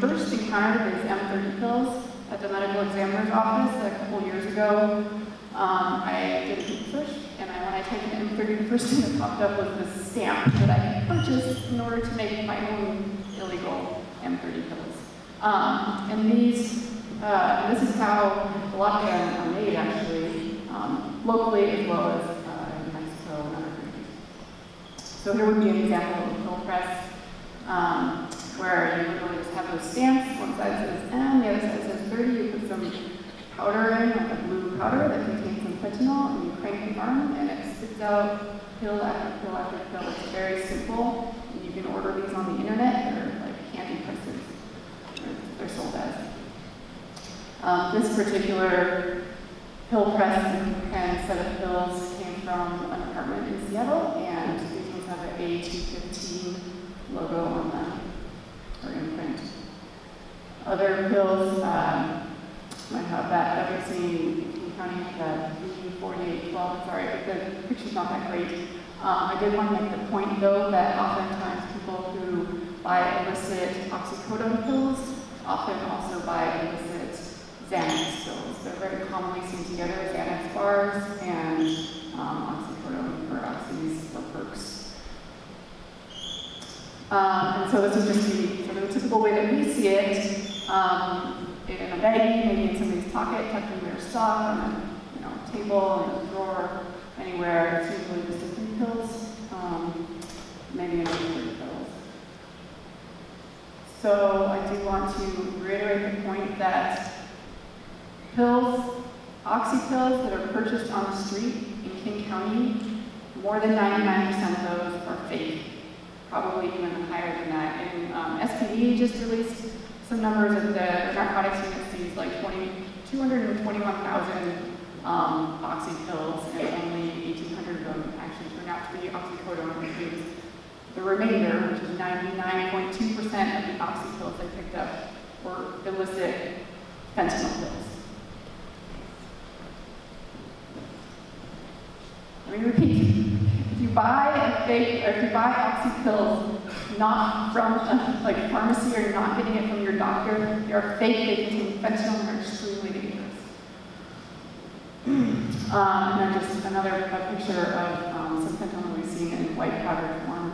first encountered these M30 pills at the medical examiner's office a couple years ago, I did a Google search, and when I typed in M30, the first thing that popped up was this stamp that I had purchased in order to make my own illegal M30 pills. And this is how a lot of them are made, actually, locally as well as in Mexico and other countries. So here would be an example of a pill press, where you literally just have those stamps. One side says M, the other side says 30. You put some powder in, like a blue powder that contains some fentanyl, and you crank the arm, and it spits out pill after pill after pill. It's very simple. And you can order these on the internet. They're like candy presses. They're sold as. This particular pill press and set of pills came from an apartment in Seattle, and these ones have an A215 logo on them, or imprint. Other pills might have that. I've seen in county that U4812. Sorry, the picture's not that great. I did want to make the point, though, that oftentimes people who buy illicit oxycodone pills often also buy illicit Xanax pills. They're very commonly seen together, Xanax bars and oxycodone or oxys or perks. And so this would just be sort of the typical way that we see it, in a baggie, maybe in somebody's pocket, tucked in their sock, on a table, in a drawer, anywhere. It's usually just a few pills, maybe another 30 pills. So I do want to reiterate the point that pills, oxy pills that are purchased on the street in King County, more than 99% of those are fake. Probably even higher than that. And SPD just released some numbers of the narcotics unit seized like 221,000 oxy pills, and only 1,800 of them actually turned out to be oxycodone, which means the remainder, which is 99.2% of the oxy pills they picked up, were illicit fentanyl pills. Let me repeat. If you buy oxy pills not from a pharmacy, or you're not getting it from your doctor, they are fake, they contain fentanyl, and are extremely dangerous. And then just another picture of some fentanyl we've seen in white powder form.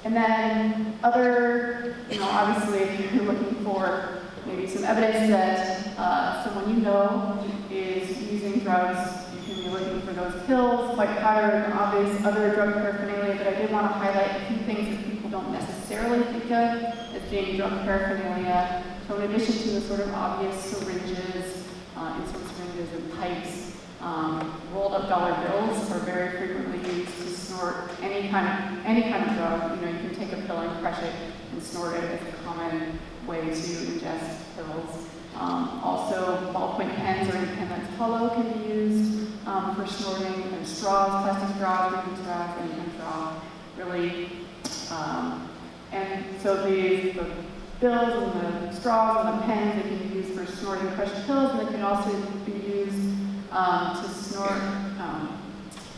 And then other, obviously if you're looking for maybe some evidence that someone you know is using drugs, you can be looking for those pills, white powder, and obvious other drug paraphernalia, but I did want to highlight a few things that people don't necessarily think of as being drug paraphernalia. So in addition to the sort of obvious syringes, insulin syringes and pipes, rolled up dollar bills are very frequently used to snort any kind of drug. You can take a pill and crush it and snort it as a common way to ingest pills. Also, ballpoint pens or any pen that's hollow can be used for snorting. And straws, plastic straws, drinking straws, any kind of straw, really. And so the bills and the straws and the pens, they can be used for snorting crushed pills, and they can also be used to snort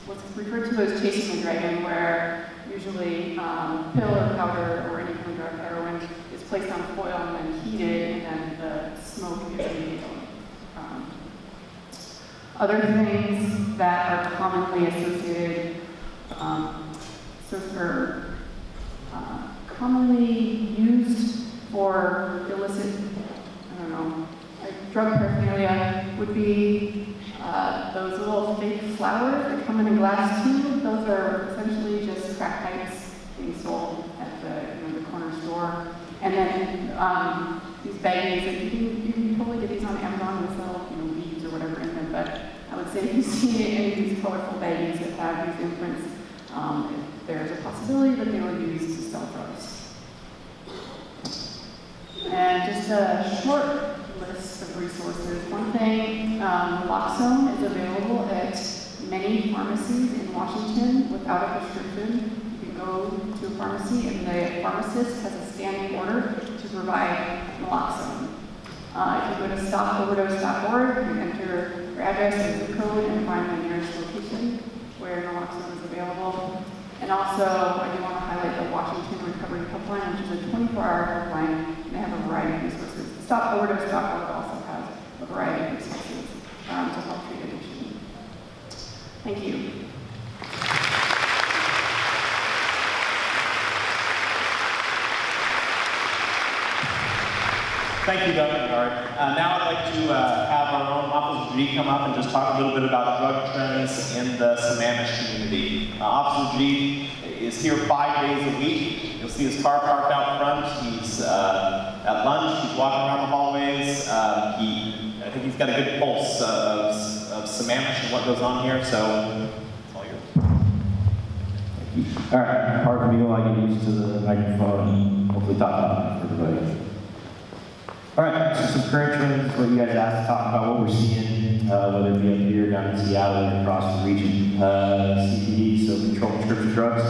what's referred to as chasing the dragon, where usually pill or powder or any kind of drug, heroin, is placed on foil and then heated, and then the smoke is inhaled. Other things that are commonly associated, commonly used for illicit, drug paraphernalia would be those little fake flowers that come in a glass tube. Those are essentially just crack pipes being sold at the corner store. And then these baggies, and you can totally get these on Amazon and sell beads or whatever in them. But I would say if you see any of these colorful baggies that have these imprints, there's a possibility that they were used to sell drugs. And just a short list of resources. One thing, naloxone is available at many pharmacies in Washington without a prescription. You can go to a pharmacy and the pharmacist has a standing order to provide naloxone. If you go to stopoverdose.org, you can enter your address and zip code and find the nearest location where naloxone is available. And also, I do want to highlight highlight the Washington Recovery Helpline, which is a 24-hour helpline, and they have a variety of resources. StopOverdose.org also has a variety of resources to help treat addiction. Thank you. Thank you, Dr. Gard. Now I'd like to have our own Officer G come up and just talk a little bit about drug trends in the Sammamish community. Officer G is here 5 days a week. You'll see his car parked out front. He's at lunch. He's walking around the hallways. I think he's got a good pulse of Sammamish and what goes on here. So it's all yours. All right, pardon me while I get used to the microphone and hopefully talk about it for everybody. All right, so some current trends, what you guys asked to talk about, what we're seeing, whether it be up here, down in Seattle, or across the region. CBD, so controlled prescription drugs,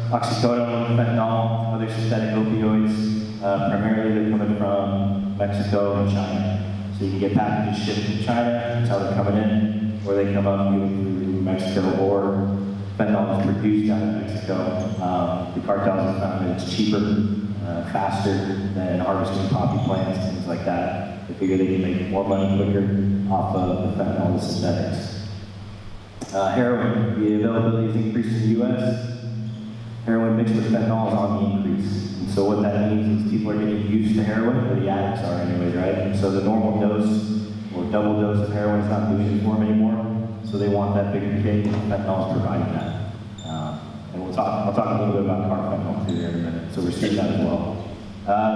oxycodone, fentanyl, other synthetic opioids. Primarily they're coming from Mexico and China. So you can get packages shipped from China, that's how they're coming in, or they come up either through Mexico or fentanyl is produced out of Mexico. The cartels have found that it's cheaper, faster than harvesting poppy plants, things like that. They figure they can make more money quicker off of the fentanyl, the synthetics. Heroin, the availability has increased in the U.S. Heroin mixed with fentanyl is on the increase. And so what that means is people are getting used to heroin, or the addicts are anyways, right? And so the normal dose or double dose of heroin is not doing it for them anymore. So they want that bigger kick, and fentanyl is providing that. And I'll talk a little bit about carfentanil here in a minute. So we're seeing that as well.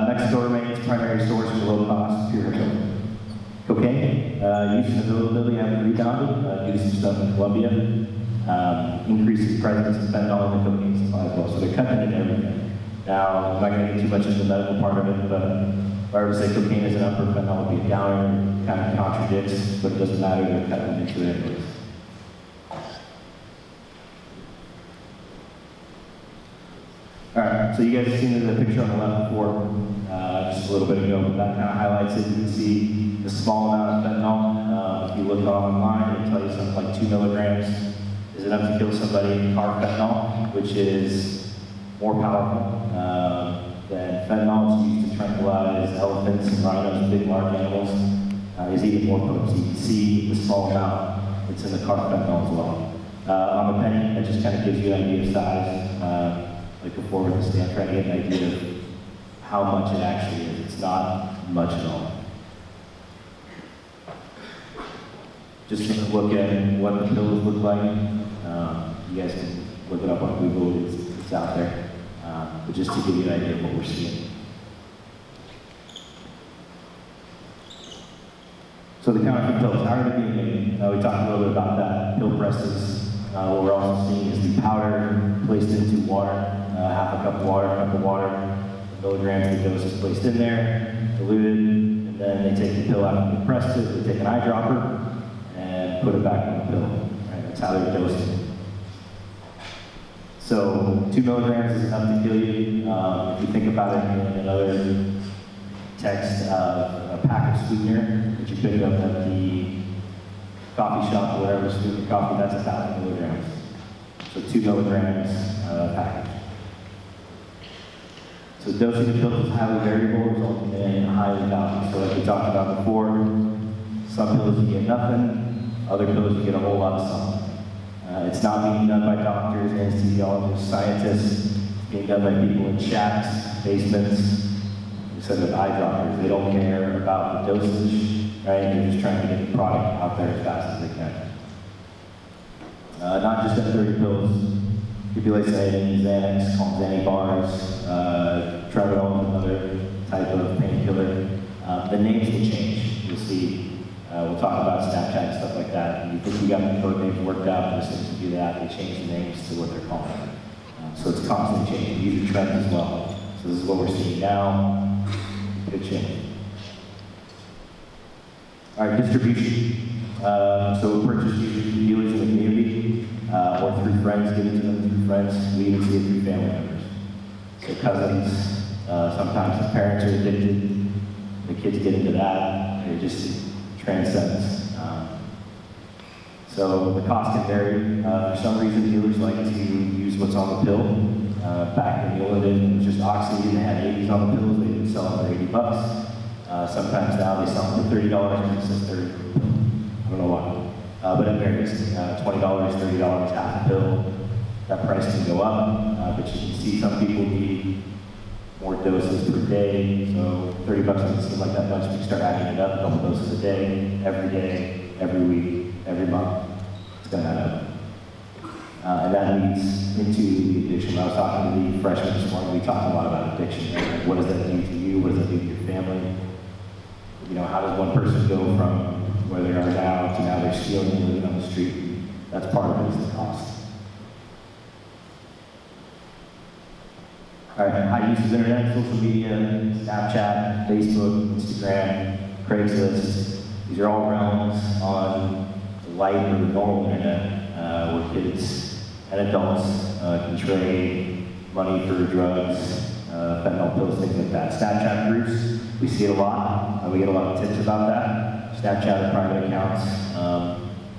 Mexico remains primary source for low cost pure cocaine. Use and availability have rebounded due to some stuff in Colombia. Increasing presence of fentanyl in the cocaine supply as well. So they're cutting into everything. Now, I'm not going to get too much into the medical part of it, but if I were to say cocaine is an upper, fentanyl would be a downer. It kind of contradicts, but it doesn't matter. They're cutting into it anyways. All right, so you guys have seen the picture on the left before, just a little bit ago, but that kind of highlights it. You can see the small amount of fentanyl. If you look online, it'll tell you something like 2 milligrams is enough to kill somebody. Carfentanil, which is more powerful than fentanyl. It's used to tranquilize elephants and rhinos, big large animals. Is even more potent. So you can see the small amount that's in the carfentanil as well. On the penny, that just kind of gives you an idea of size. Like before with the stand, trying to get an idea of how much it actually is. It's not much at all. Just to look at what the pills look like. You guys can look it up on Google, it's out there. But just to give you an idea of what we're seeing. So the counterfeit pills, how are they being made? We talked a little bit about that. Pill presses. What we're also seeing is the powder placed into water. Half a cup of water, milligrams of the dose is placed in there, diluted, and then they take the pill out and press it. They take an eyedropper and put it back on the pill. Right? That's how they're dosing. So 2 milligrams is enough to kill you. If you think about it in another text, a pack of sweetener that you pick up at the coffee shop or whatever, sweetener coffee, that's 1,000 milligrams. So 2 milligrams package. So dosing of pills is highly variable, resulting in highly valuable. So like we talked about before, some pills you get nothing, other pills you get a whole lot of something. It's not being done by doctors, anesthesiologists, scientists. It's being done by people in shacks, basements, instead of eyedroppers. They don't care about the dosage, right? They're just trying to get the product out there as fast as they can. Not just F30 pills. Manipulation, Xanax, Xanax bars, Tramadol, another type of painkiller. The names will change. You'll see. We'll talk about Snapchat and stuff like that. And you think you got the code names worked out, just to do that, they change the names to what they're calling it. So it's constantly changing. These are trends as well. So this is what we're seeing now. Good change. All right, distribution. So purchase usually dealers in the community, or through friends, given to them through friends. We even see it through family members. So cousins, sometimes the parents are addicted, the kids get into that, it just transcends. So the cost can vary. For some reason, dealers like to use what's on the pill. Back in the old days, it was just oxy, and they had 80s on the pills. They would sell them for $80. Sometimes now they sell them for $30, and it says 30 per pill. I don't know why. But it varies. $20, $30, half a pill. That price can go up, but you can see some people need more doses per day. So $30 doesn't seem like that much. If you start adding it up, a couple doses a day, every week, every month, it's going to add up. And that leads into the addiction. I was talking to the freshmen this morning. We talked a lot about addiction. Right? Like, what does that do to you? What does that do to your family? You know, how does one person go from where they are now to now they're stealing and living on the street? That's part of it, is the cost. All right, high use of internet, social media, Snapchat, Facebook, Instagram, Craigslist. These are all realms on the light or the normal internet where kids and adults can trade money for drugs, fentanyl pills, things like that. Snapchat groups, we see it a lot. We get a lot of tips about that. Snapchat are private accounts.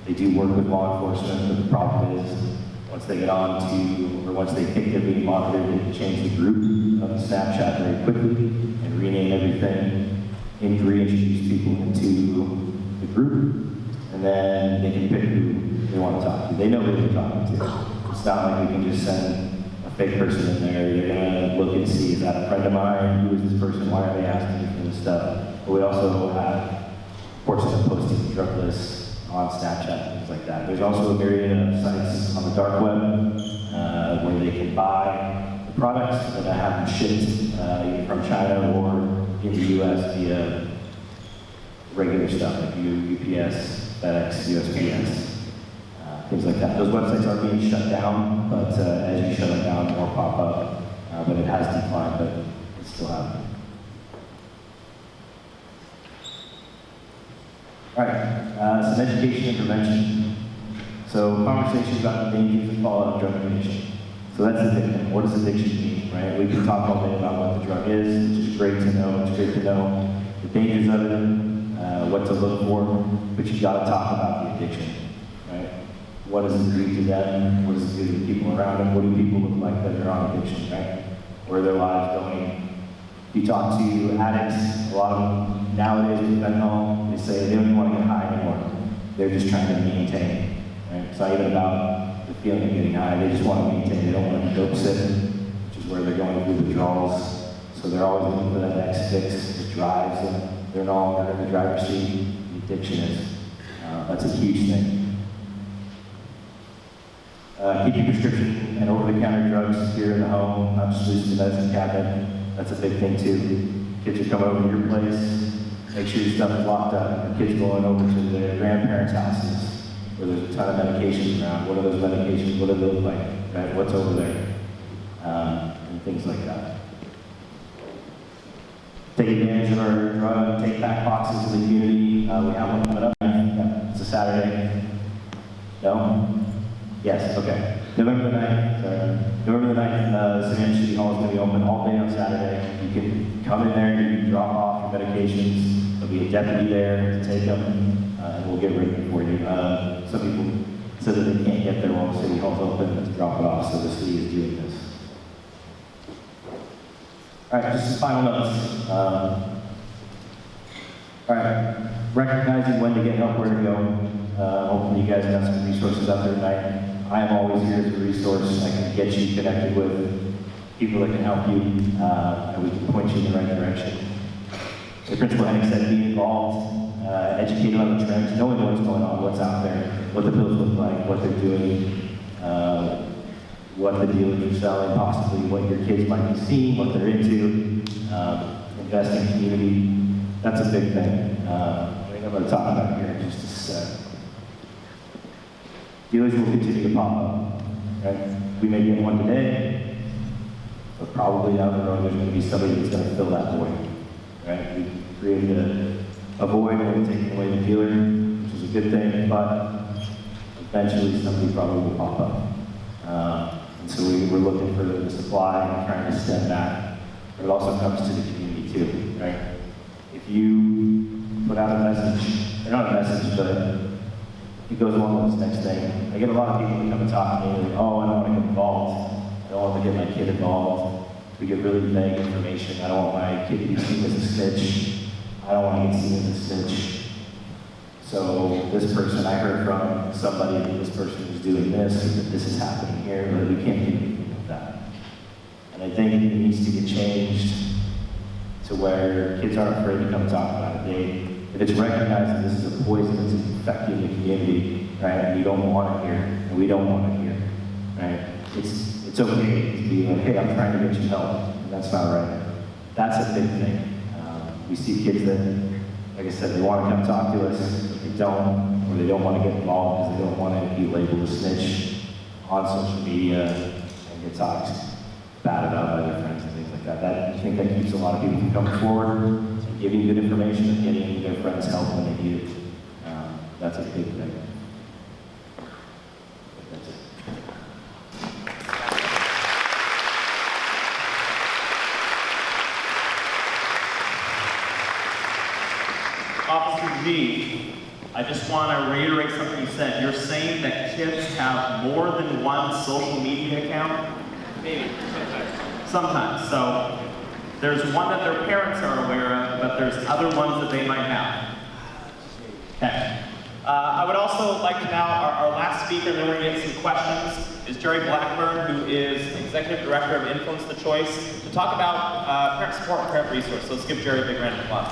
They do work with law enforcement, but the problem is once they get on to, or once they think they're being monitored, they can change the group of Snapchat very quickly and rename everything and reintroduce people into the group. And then they can pick who they want to talk to. They know who they're talking to. It's not like we can just send a fake person in there. They're going to look and see, is that a friend of mine? Who is this person? Why are they asking me for this stuff? But we also have portions of posting drug lists on Snapchat, things like that. There's also a myriad of sites on the dark web where they can buy the products and have them shipped either from China or in the U.S. via regular stuff like UPS, FedEx, USPS, things like that. Those websites are being shut down, but as you shut them down, more pop up. But it has declined, but it's still happening. All right, some education and prevention. So conversations about the dangers and fallout of drug addiction. So that's the big thing. What does addiction mean, right? We can talk all day about what the drug is, which is great to know. It's great to know the dangers of it, what to look for, but you got to talk about the addiction, right? What does it do to them? What does it do to the people around them? What do people look like that are on addiction, right? Where are their lives going? You talk to addicts, a lot of them nowadays with fentanyl, they say they don't even want to get high anymore. They're just trying to maintain, right? It's not even about the feeling of getting high, they just want to maintain. They don't want to be dope sitting, which is where they're going through withdrawals. So they're always looking for that next fix that drives them. They're no longer in the driver's seat. The addiction is. That's a huge thing. Keeping prescription and over-the-counter drugs secure in the home, not just loose in the medicine cabinet. That's a big thing too. Kids are coming over to your place, make sure your stuff is locked up. Your kids going over to their grandparents' houses where there's a ton of medications around. What are those medications? What do they look like? Right? What's over there? And things like that. Take advantage of our drug take-back boxes in the community. We have one coming up. Yeah, it's a Saturday. No? Yes, okay. November the 9th, November the 9th, Savannah City Hall is going to be open all day on Saturday. You can come in there, you can drop off your medications. There'll be a deputy there to take them, and we'll get ready for you. Some people said that they can't get there while the City Hall's open to drop it off, so the city is doing this. All right, just some final notes. All right, recognizing when to get help, where to go. Hopefully you guys have some resources out there tonight. I am always here as a resource. I can get you connected with people that can help you, and we can point you in the right direction. The principal Henning said, be involved, educated on the trends, knowing what's going on, what's out there, what the pills look like, what they're doing, what the dealers are selling, possibly what your kids might be seeing, what they're into, invest in community. That's a big thing. I think I'm going to talk about here in just a sec. Dealers will continue to pop up, right? We may get one today, but probably down the road there's going to be somebody that's going to fill that void, right? We created a void where we're taking away the dealer, which is a good thing, but eventually somebody probably will pop up. And so we're looking for the supply and trying to stem that, but it also comes to the community too, right? If you put out a message, or not a message, but it goes along with this next thing. I get a lot of people that come and talk to me, like, oh, I don't want to get involved. I don't want to get my kid involved. We get really vague information. I don't want my kid to be seen as a snitch. I don't want to get seen as a snitch. So this person, I heard from somebody that this person is doing this, that this is happening here, but we can't do anything with that. And I think it needs to get changed to where kids aren't afraid to come talk about it. If it's recognized that this is a poison that's infecting the community, right, and you don't want it here, and we don't want it here, right, it's okay to be like, hey, I'm trying to get you help, and that's not right. That's a big thing. We see kids that, like I said, they want to come talk to us, but they don't, or they don't want to get involved because they don't want to be labeled a snitch on social media and get talked bad about by their friends and things like that. I think that keeps a lot of people from coming forward and giving good information and getting their friends help when they need it. That's a big thing. That's it. Officer G, I just want to reiterate something you said. You're saying that kids have more than one social media account? Maybe. Sometimes. So there's one that their parents are aware of, but there's other ones that they might have. Okay. I would also like to now, our last speaker, then we're going to get some questions, is Jerry Blackburn, who is Executive Director of Influence the Choice, to talk about parent support and parent resource. So let's give Jerry a big round of applause.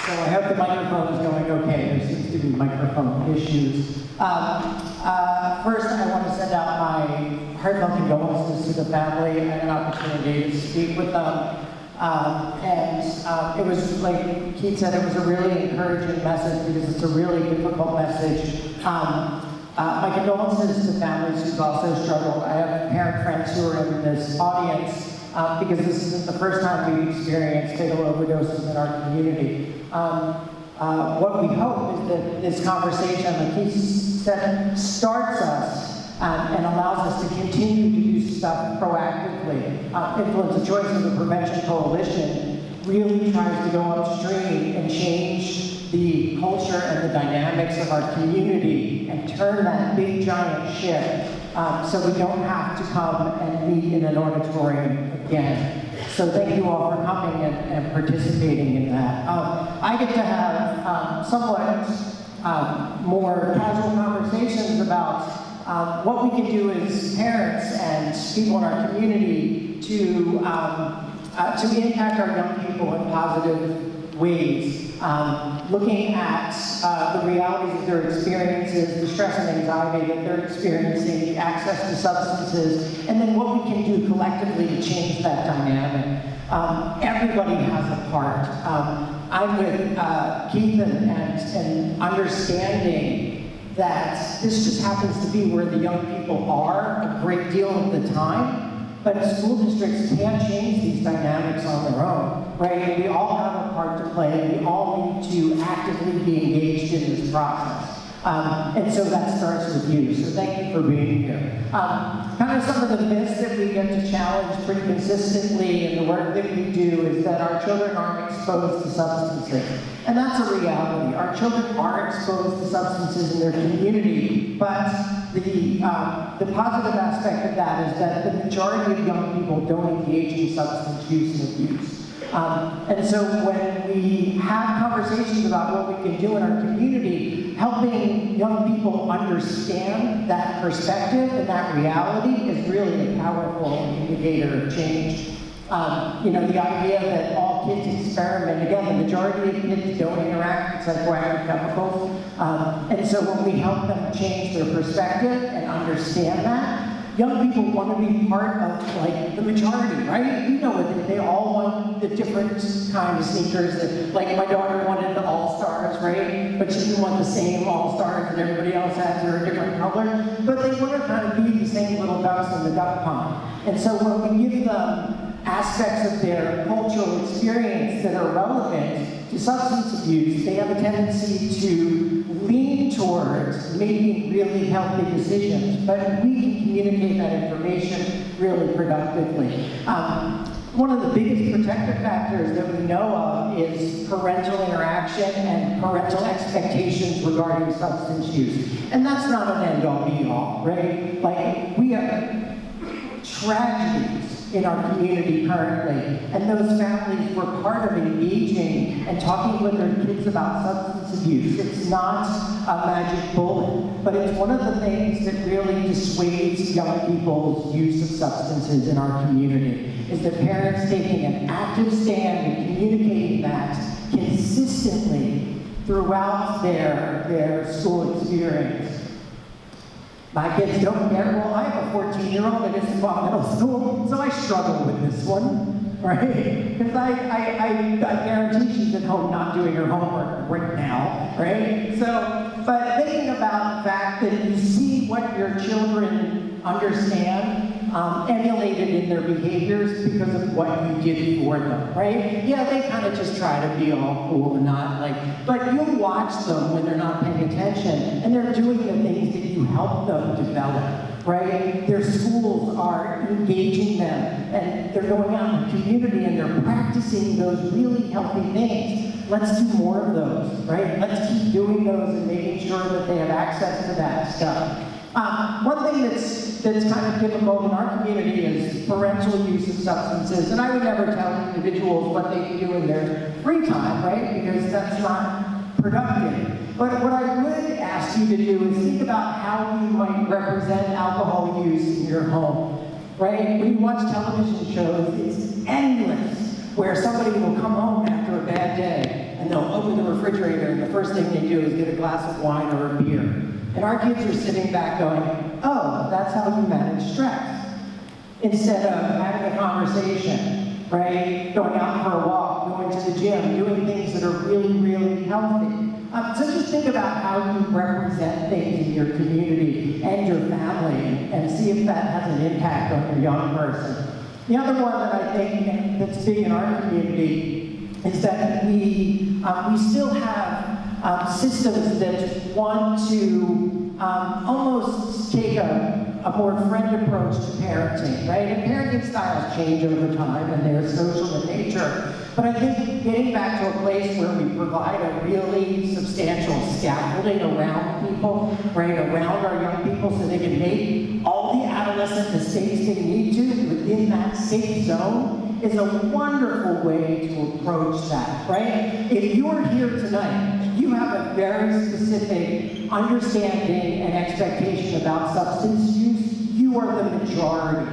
So I hope the microphone is going okay. There seems to be microphone issues. First, I want to send out my heartfelt condolences to the family. I had an opportunity to speak with them. It was, like Keith said, it was a really encouraging message because it's a really difficult message. My condolences to families who've also struggled. I have parent friends who are in this audience because this isn't the first time we've experienced fatal overdoses in our community. What we hope is that this conversation, like he said, starts us and allows us to continue to do stuff proactively. Influence the Choice of the Prevention Coalition really tries to go upstream and change the culture and the dynamics of our community and turn that big giant ship so we don't have to come and meet in an auditorium again. So thank you all for coming and participating in that. I get to have somewhat more casual conversations about what we can do as parents and people in our community to impact our young people in positive ways. Looking at the realities of their experiences, the stress and anxiety that they're experiencing, the access to substances, and then what we can do collectively to change that dynamic. Everybody has a part. I'm with Keith and understanding that this just happens to be where the young people are a great deal of the time. But school districts can't change these dynamics on their own, right? We all have a part to play. We all need to actively be engaged in this process. And so that starts with you. So thank you for being here. Kind of some of the myths that we get to challenge pretty consistently in the work that we do is that our children aren't exposed to substances. And that's a reality. Our children are exposed to substances in their community, but the positive aspect of that is that the majority of young people don't engage in substance use and abuse. And so when we have conversations about what we can do in our community, helping young people understand that perspective and that reality is really a powerful indicator of change. The idea that all kids experiment, again, the majority of kids don't interact with psychoactive chemicals. And so when we help them change their perspective and understand that, young people want to be part of, like, the majority, right? You know it, they all want the different kind of sneakers that, like, my daughter wanted the All-Stars, right? But she didn't want the same All-Stars that everybody else has, they're a different color. But they want to kind of be the same little ducks in the duck pond. And so when we give them aspects of their cultural experience that are relevant to substance abuse, they have a tendency to lean towards making really healthy decisions, but we can communicate that information really productively. One of the biggest protective factors that we know of is parental interaction and parental expectations regarding substance use. And that's not an end-all be-all, right? Like, we have tragedies in our community currently, and those families were part of engaging and talking with their kids about substance abuse. It's not a magic bullet, but it's one of the things that really dissuades young people's use of substances in our community, is that parents taking an active stand and communicating that consistently throughout their school experience. My kids don't care. Well, I have a 14-year-old that isn't in middle school, so I struggle with this one, right? Because I guarantee she's at home not doing her homework right now, right? So, but thinking about the fact that you see what your children understand, emulated in their behaviors because of what you did for them, right? Yeah, they kind of just try to be all cool and not like, but you'll watch them when they're not paying attention and they're doing the things that you help them develop, right? Their schools are engaging them and they're going out in the community and they're practicing those really healthy things. Let's do more of those, right? Let's keep doing those and making sure that they have access to that stuff. One thing that's kind of difficult in our community is parental use of substances, and I would never tell individuals what they can do in their free time, right? Because that's not productive. But what I would ask you to do is think about how you might represent alcohol use in your home, right? When you watch television shows, it's endless, where somebody will come home after a bad day, and they'll open the refrigerator, and the first thing they do is get a glass of wine or a beer. And our kids are sitting back going, oh, that's how you manage stress. Instead of having a conversation, right? Going out for a walk, going to the gym, doing things that are really, really healthy. So just think about how you represent things in your community and your family and see if that has an impact on your young person. The other one that I think that's big in our community is that we still have systems that want to almost take a more friend approach to parenting, right? And parenting styles change over time and they're social in nature. But I think getting back to a place where we provide a really substantial scaffolding around people, right, around our young people so they can make all the adolescent mistakes they need to within that safe zone is a wonderful way to approach that, right? If you're here tonight, you have a very specific understanding and expectation about substance use. You are the majority,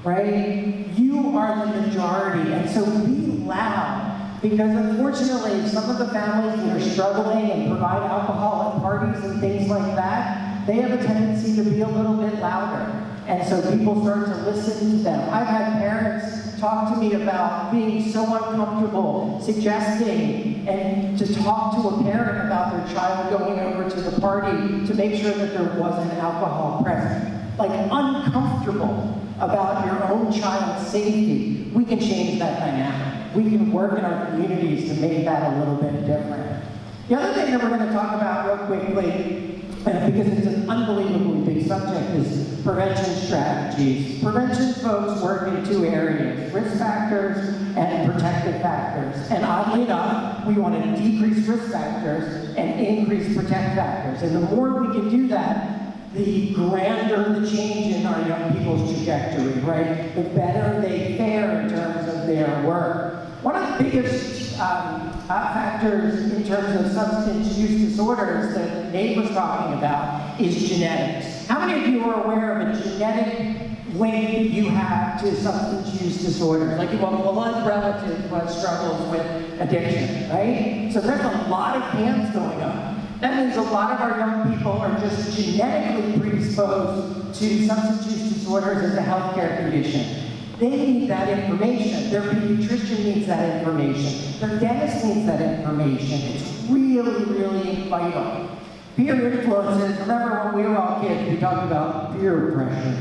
right? You are the majority, and so be loud, because unfortunately, some of the families that are struggling and provide alcohol at parties and things like that, they have a tendency to be a little bit louder. And so people start to listen to them. I've had parents talk to me about being so uncomfortable suggesting and to talk to a parent about their child going over to the party to make sure that there wasn't alcohol present. Like uncomfortable about your own child's safety. We can change that dynamic. We can work in our communities to make that a little bit different. The other thing that we're going to talk about real quickly, because it's an unbelievably big subject, is prevention strategies. Prevention folks work in two areas, risk factors and protective factors. And oddly enough, we want to decrease risk factors and increase protect factors. And the more we can do that, the grander the change in our young people's trajectory, right? The better they fare in terms of their work. One of the biggest factors in terms of substance use disorders that Nate was talking about is genetics. How many of you are aware of a genetic link you have to substance use disorders? Like you have a blood relative who struggles with addiction, right? So there's a lot of hands going up. That means a lot of our young people are just genetically predisposed to substance use disorders as a healthcare condition. They need that information. Their pediatrician needs that information. Their dentist needs that information. It's really, really vital. Peer influences, remember when we were all kids, we talked about peer pressure,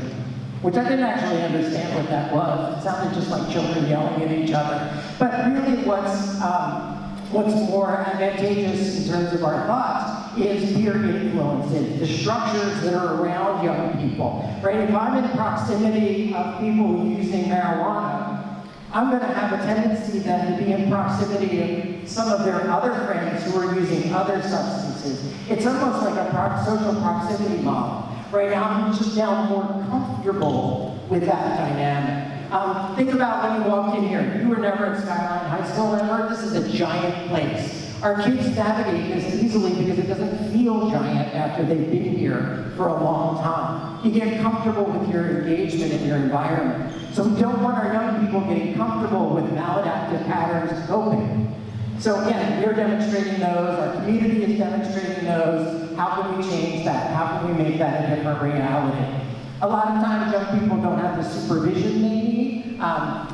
which I didn't actually understand what that was. It sounded just like children yelling at each other. But really what's more advantageous in terms of our thoughts is peer influences, the structures that are around young people, right? If I'm in proximity of people using marijuana, I'm going to have a tendency then to be in proximity of some of their other friends who are using other substances. It's almost like a social proximity model. Right now, I'm just now more comfortable with that dynamic. Think about when you walked in here. You were never at Skyline High School ever. This is a giant place. Our kids navigate this easily because it doesn't feel giant after they've been here for a long time. You get comfortable with your engagement in your environment. So we don't want our young people getting comfortable with maladaptive patterns of coping. So again, we're demonstrating those, our community is demonstrating those. How can we change that? How can we make that a different reality? A lot of times young people don't have the supervision they need.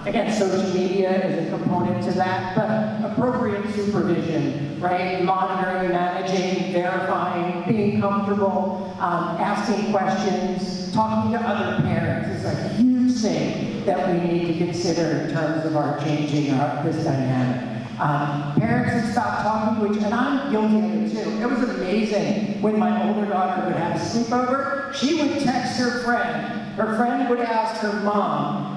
Again, social media is a component to that, but appropriate supervision, right? Monitoring, managing, verifying, being comfortable, asking questions, talking to other parents is a huge thing that we need to consider in terms of our changing this dynamic. Parents have stopped talking to each other, and I'm guilty of it too. It was amazing when my older daughter would have a sleepover. She would text her friend would ask her mom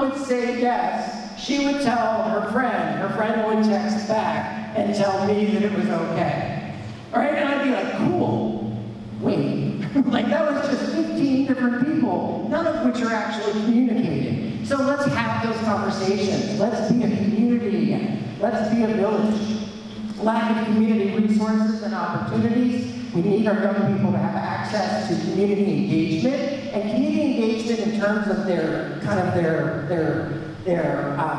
would say yes, she would tell her friend would text back and tell me that it was okay. All right, and I'd be like, cool, wait, like that was just 15 different people, none of which are actually communicating. So let's have those conversations. Let's be a community again. Let's be a village. Lack of community resources and opportunities. We need our young people to have access to community engagement, and community engagement in terms of their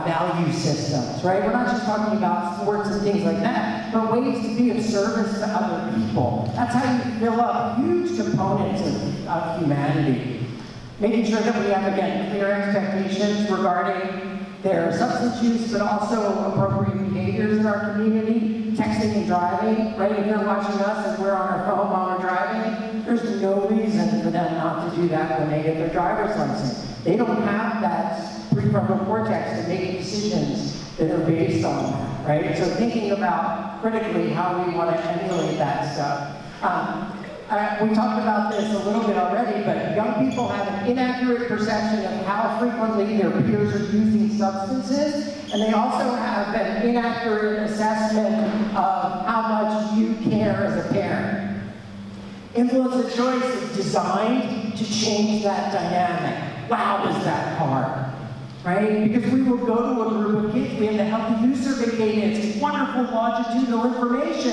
value systems, right? We're not just talking about sports and things like that, but ways to be of service to other people. That's how you fill up huge components of humanity. Making sure that we have, again, clear expectations regarding their substance use, but also appropriate behaviors in our community. Texting and driving, right? If they're watching us and we're on our phone while we're driving, there's no reason for them not to do that when they get their driver's license. They don't have that prefrontal cortex to make decisions that are based on that, right? So thinking about critically how we want to emulate that stuff. We talked about this a little bit already, but young people have an inaccurate perception of how frequently their peers are using substances, and they also have an inaccurate assessment of how much you care as a parent. Influence of choice is designed to change that dynamic. Wow, is that hard, right? Because we will go to a group of kids, we have the healthy use survey data, it's wonderful longitudinal information,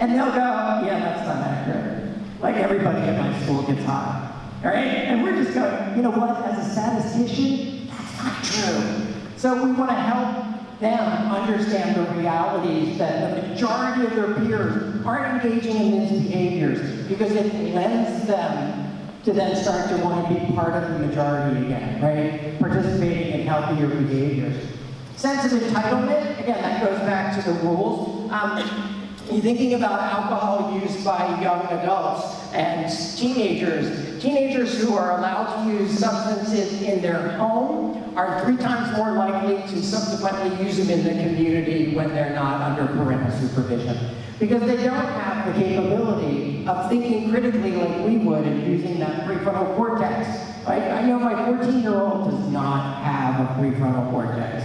and they'll go, yeah, that's not accurate. Like everybody at my school gets high, all right? And we're just going, you know what, as a statistician, that's not true. So we want to help them understand the realities that the majority of their peers aren't engaging in these behaviors because it lends them to then start to want to be part of the majority again, right? Participating in healthier behaviors. Sense of entitlement, again, that goes back to the rules. You're thinking about alcohol use by young adults and teenagers who are allowed to use substances in their home are 3 times more likely to subsequently use them in the community when they're not under parental supervision. Because they don't have the capability of thinking critically like we would and using that prefrontal cortex. Right? I know my 14-year-old does not have a prefrontal cortex.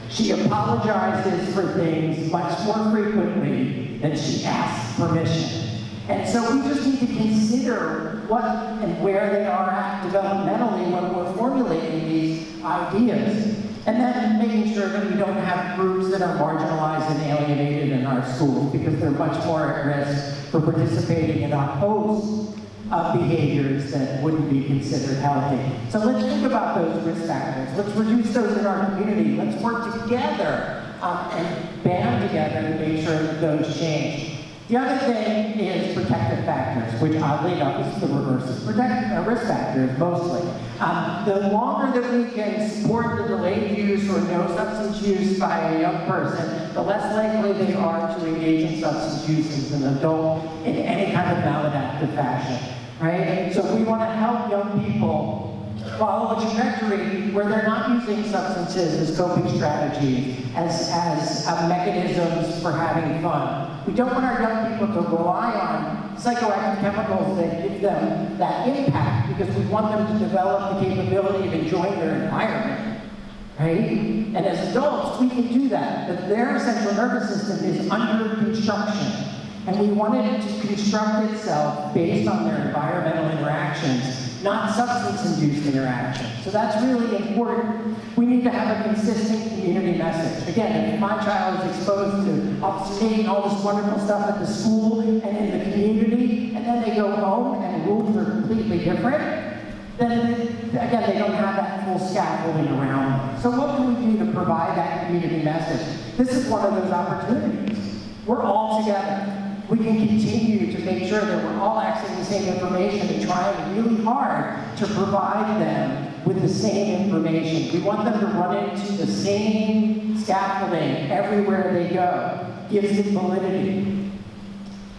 She apologizes for things much more frequently than she asks permission. And so we just need to consider what and where they are at developmentally when we're formulating these ideas. And then making sure that we don't have groups that are marginalized and alienated in our schools because they're much more at risk for participating in a host of behaviors that wouldn't be considered healthy. So let's think about those risk factors. Let's reduce those in our community. Let's work together and band together to make sure that those change. The other thing is protective factors, which oddly enough is the reverse of risk factors mostly. The longer that we can support the delayed use or no substance use by a young person, the less likely they are to engage in substance use as an adult in any kind of maladaptive fashion, right? So we want to help young people follow a trajectory where they're not using substances as coping strategies, as mechanisms for having fun. We don't want our young people to rely on psychoactive chemicals that give them that impact because we want them to develop the capability of enjoying their environment. right? And as adults, we can do that, but their central nervous system is under construction. And we wanted it to construct itself based on their environmental interactions, not substance-induced interactions. So that's really important. We need to have a consistent community message. Again, if my child is exposed to obscenity, all this wonderful stuff at the school and in the community, and then they go home and rules are completely different, then again, they don't have that full scaffolding around them. So what can we do to provide that community message? This is one of those opportunities. We're all together. We can continue to make sure that we're all accessing the same information and trying really hard to provide them with the same information. We want them to run into the same scaffolding everywhere they go. Gives it validity.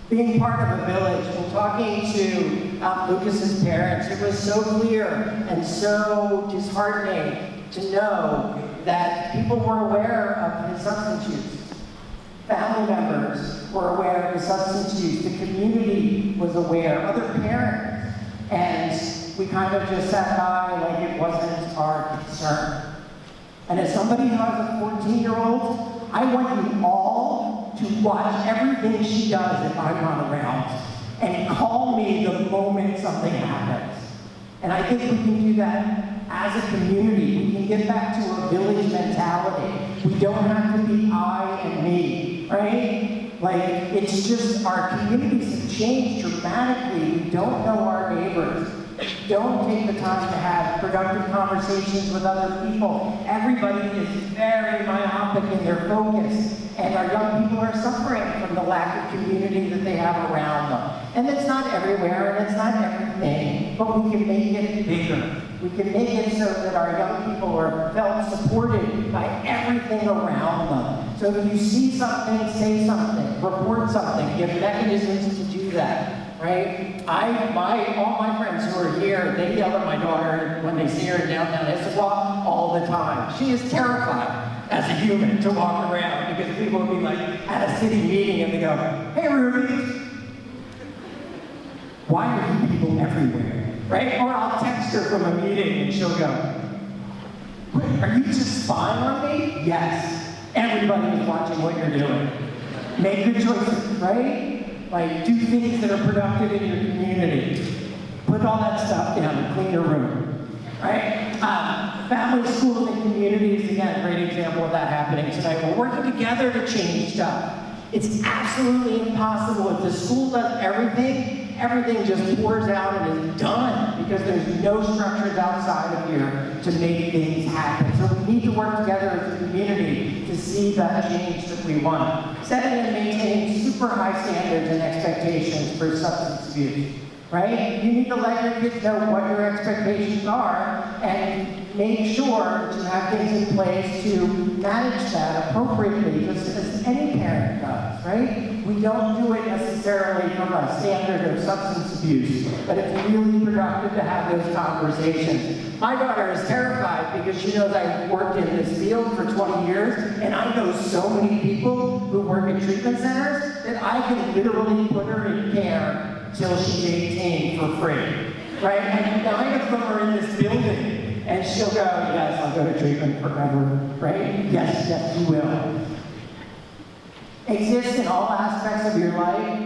Being part of a village, when talking to Lucas's parents, it was so clear and so disheartening to know that people were aware of his substance use. Family members were aware of his substance use. The community was aware, other parents. And we kind of just sat by like it wasn't our concern. And as somebody who has a 14-year-old, I want you all to watch everything she does if I'm not around and call me the moment something happens. And I think we can do that as a community. We can get back to a village mentality. We don't have to be I and me, right? Like, it's just our communities have changed dramatically. We don't know our neighbors. Don't take the time to have productive conversations with other people. Everybody is very myopic in their focus, and our young people are suffering from the lack of community that they have around them. And it's not everywhere, and it's not everything, but we can make it bigger. We can make it so that our young people are felt supported by everything around them. So if you see something, say something, report something, give mechanisms to do that. Right? All my friends who are here, they yell at my daughter when they see her in downtown Issaquah all the time. She is terrified as a human to walk around because people will be like at a city meeting and they go, "Hey Ruby, why are you people everywhere?" Right? Or I'll text her from a meeting and she'll go, "Wait, are you just spying on me?" Yes. Everybody is watching what you're doing. Make good choices, right? Like, do things that are productive in your community. Put all that stuff down and clean your room, right? Families, schools, and communities, again, a great example of that happening tonight. We're working together to change stuff. It's absolutely impossible. If the school does everything, everything just pours out and is done because there's no structures outside of here to make things happen. So we need to work together as a community to see that change that we want. Setting and maintaining super high standards and expectations for substance abuse, right? You need to let your kids know what your expectations are and make sure that you have things in place to manage that appropriately, just as any parent does, right? We don't do it necessarily from a standard of substance abuse, but it's really productive to have those conversations. My daughter is terrified because she knows I've worked in this field for 20 years, and I know so many people who work in treatment centers that I can literally put her in care till she's 18 for free, right? And 9 of them are in this building. And she'll go, "Yes, I'll go to treatment forever," right? Yes, yes, you will. Exists in all aspects of your life.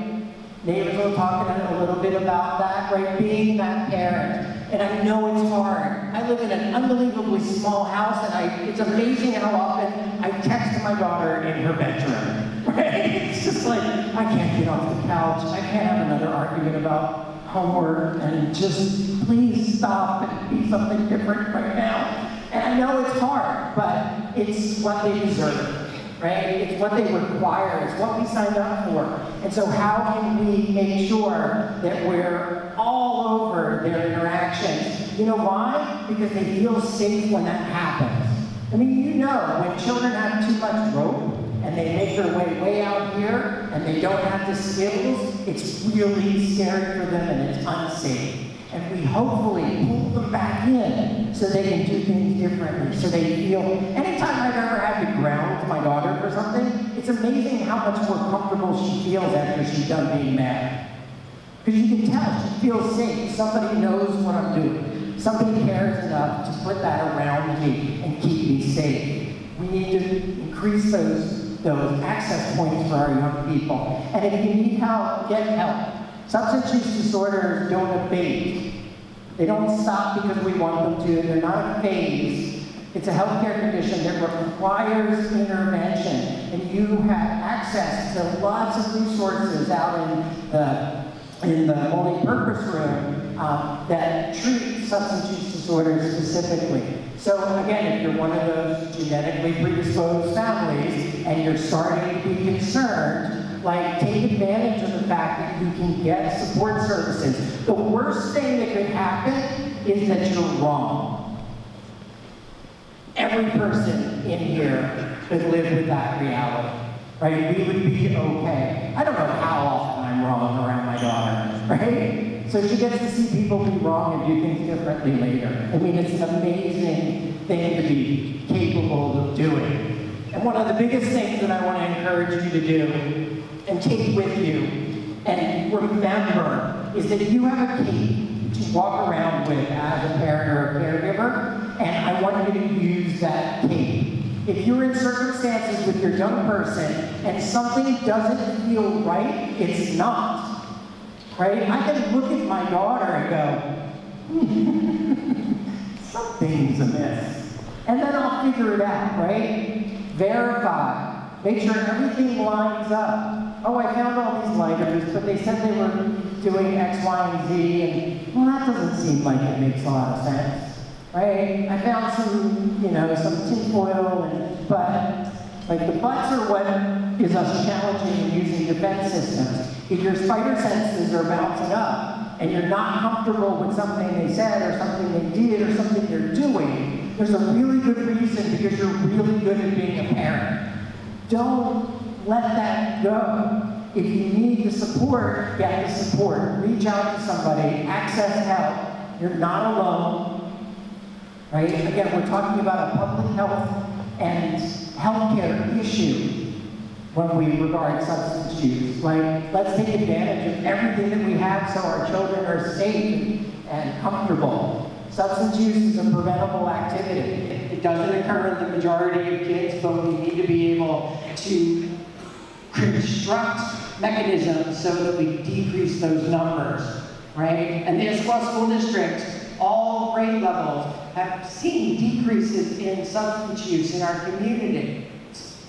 Neighbors will talk a little bit about that, right? Being that parent. And I know it's hard. I live in an unbelievably small house, and it's amazing how often I text my daughter in her bedroom, right? It's just like, I can't get off the couch. I can't have another argument about homework, and just please stop and be something different right now. And I know it's hard, but it's what they deserve, right? It's what they require. It's what we signed up for. And so how can we make sure that we're all over their interactions? You know why? Because they feel safe when that happens. I mean, you know, when children have too much rope, and they make their way out here, and they don't have the skills, it's really scary for them and it's unsafe. And we hopefully pull them back in so they can do things differently, so they feel, anytime I've ever had to ground my daughter for something, it's amazing how much more comfortable she feels after she's done being mad. Because you can tell, she feels safe, somebody knows what I'm doing. somebody cares enough to put that around me and keep me safe. We need to increase those access points for our young people. And if you need help, get help. Substance use disorders don't abate. They don't stop because we want them to. They're not a phase. It's a healthcare condition that requires intervention. And you have access to lots of resources out in the multi-purpose room that treat substance use disorders specifically. So again, if you're one of those genetically predisposed families and you're starting to be concerned, like, take advantage of the fact that you can get support services. The worst thing that could happen is that you're wrong. Every person in here could live with that reality, right? We would be okay. I don't know how often I'm wrong around my daughter, right? So she gets to see people be wrong and do things differently later. I mean, it's an amazing thing to be capable of doing. And one of the biggest things that I want to encourage you to do and take with you and remember is that you have a key to walk around with as a parent or a caregiver, and I want you to use that key. If you're in circumstances with your young person and something doesn't feel right, it's not. Right? I can look at my daughter and go, something's amiss. And then I'll figure it out, right? Verify. Make sure everything lines up. Oh, I found all these lighters, but they said they were doing X, Y, and Z, and well, that doesn't seem like it makes a lot of sense. Right? I found some, some tin foil, but like the buts are what is us challenging and using defense systems. If your spider senses are bouncing up and you're not comfortable with something they said or something they did or something they're doing, there's a really good reason because you're really good at being a parent. Don't let that go. If you need the support, get the support. Reach out to somebody, access help. You're not alone, right? Again, we're talking about a public health and healthcare issue when we regard substance use. Like, let's take advantage of everything that we have so our children are safe and comfortable. Substance use is a preventable activity. It doesn't occur in the majority of kids, but we need to be able to construct mechanisms so that we decrease those numbers, right? And the Issaquah School District, all grade levels, have seen decreases in substance use in our community.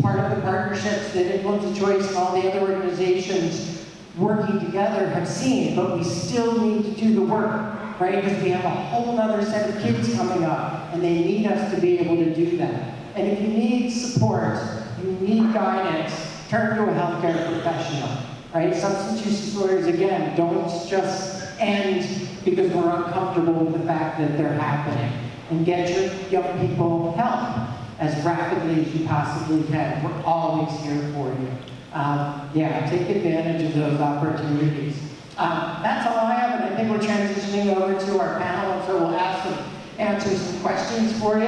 Part of the partnerships that Influence of Choice and all the other organizations working together have seen, but we still need to do the work, right? Because we have a whole other set of kids coming up, and they need us to be able to do that. And if you need support, you need guidance, turn to a healthcare professional, right? Substance use disorders, again, don't just end because we're uncomfortable with the fact that they're happening. And get your young people help as rapidly as you possibly can. We're always here for you. Take advantage of those opportunities. That's all I have, and I think we're transitioning over to our panel, and so we'll answer some questions for you.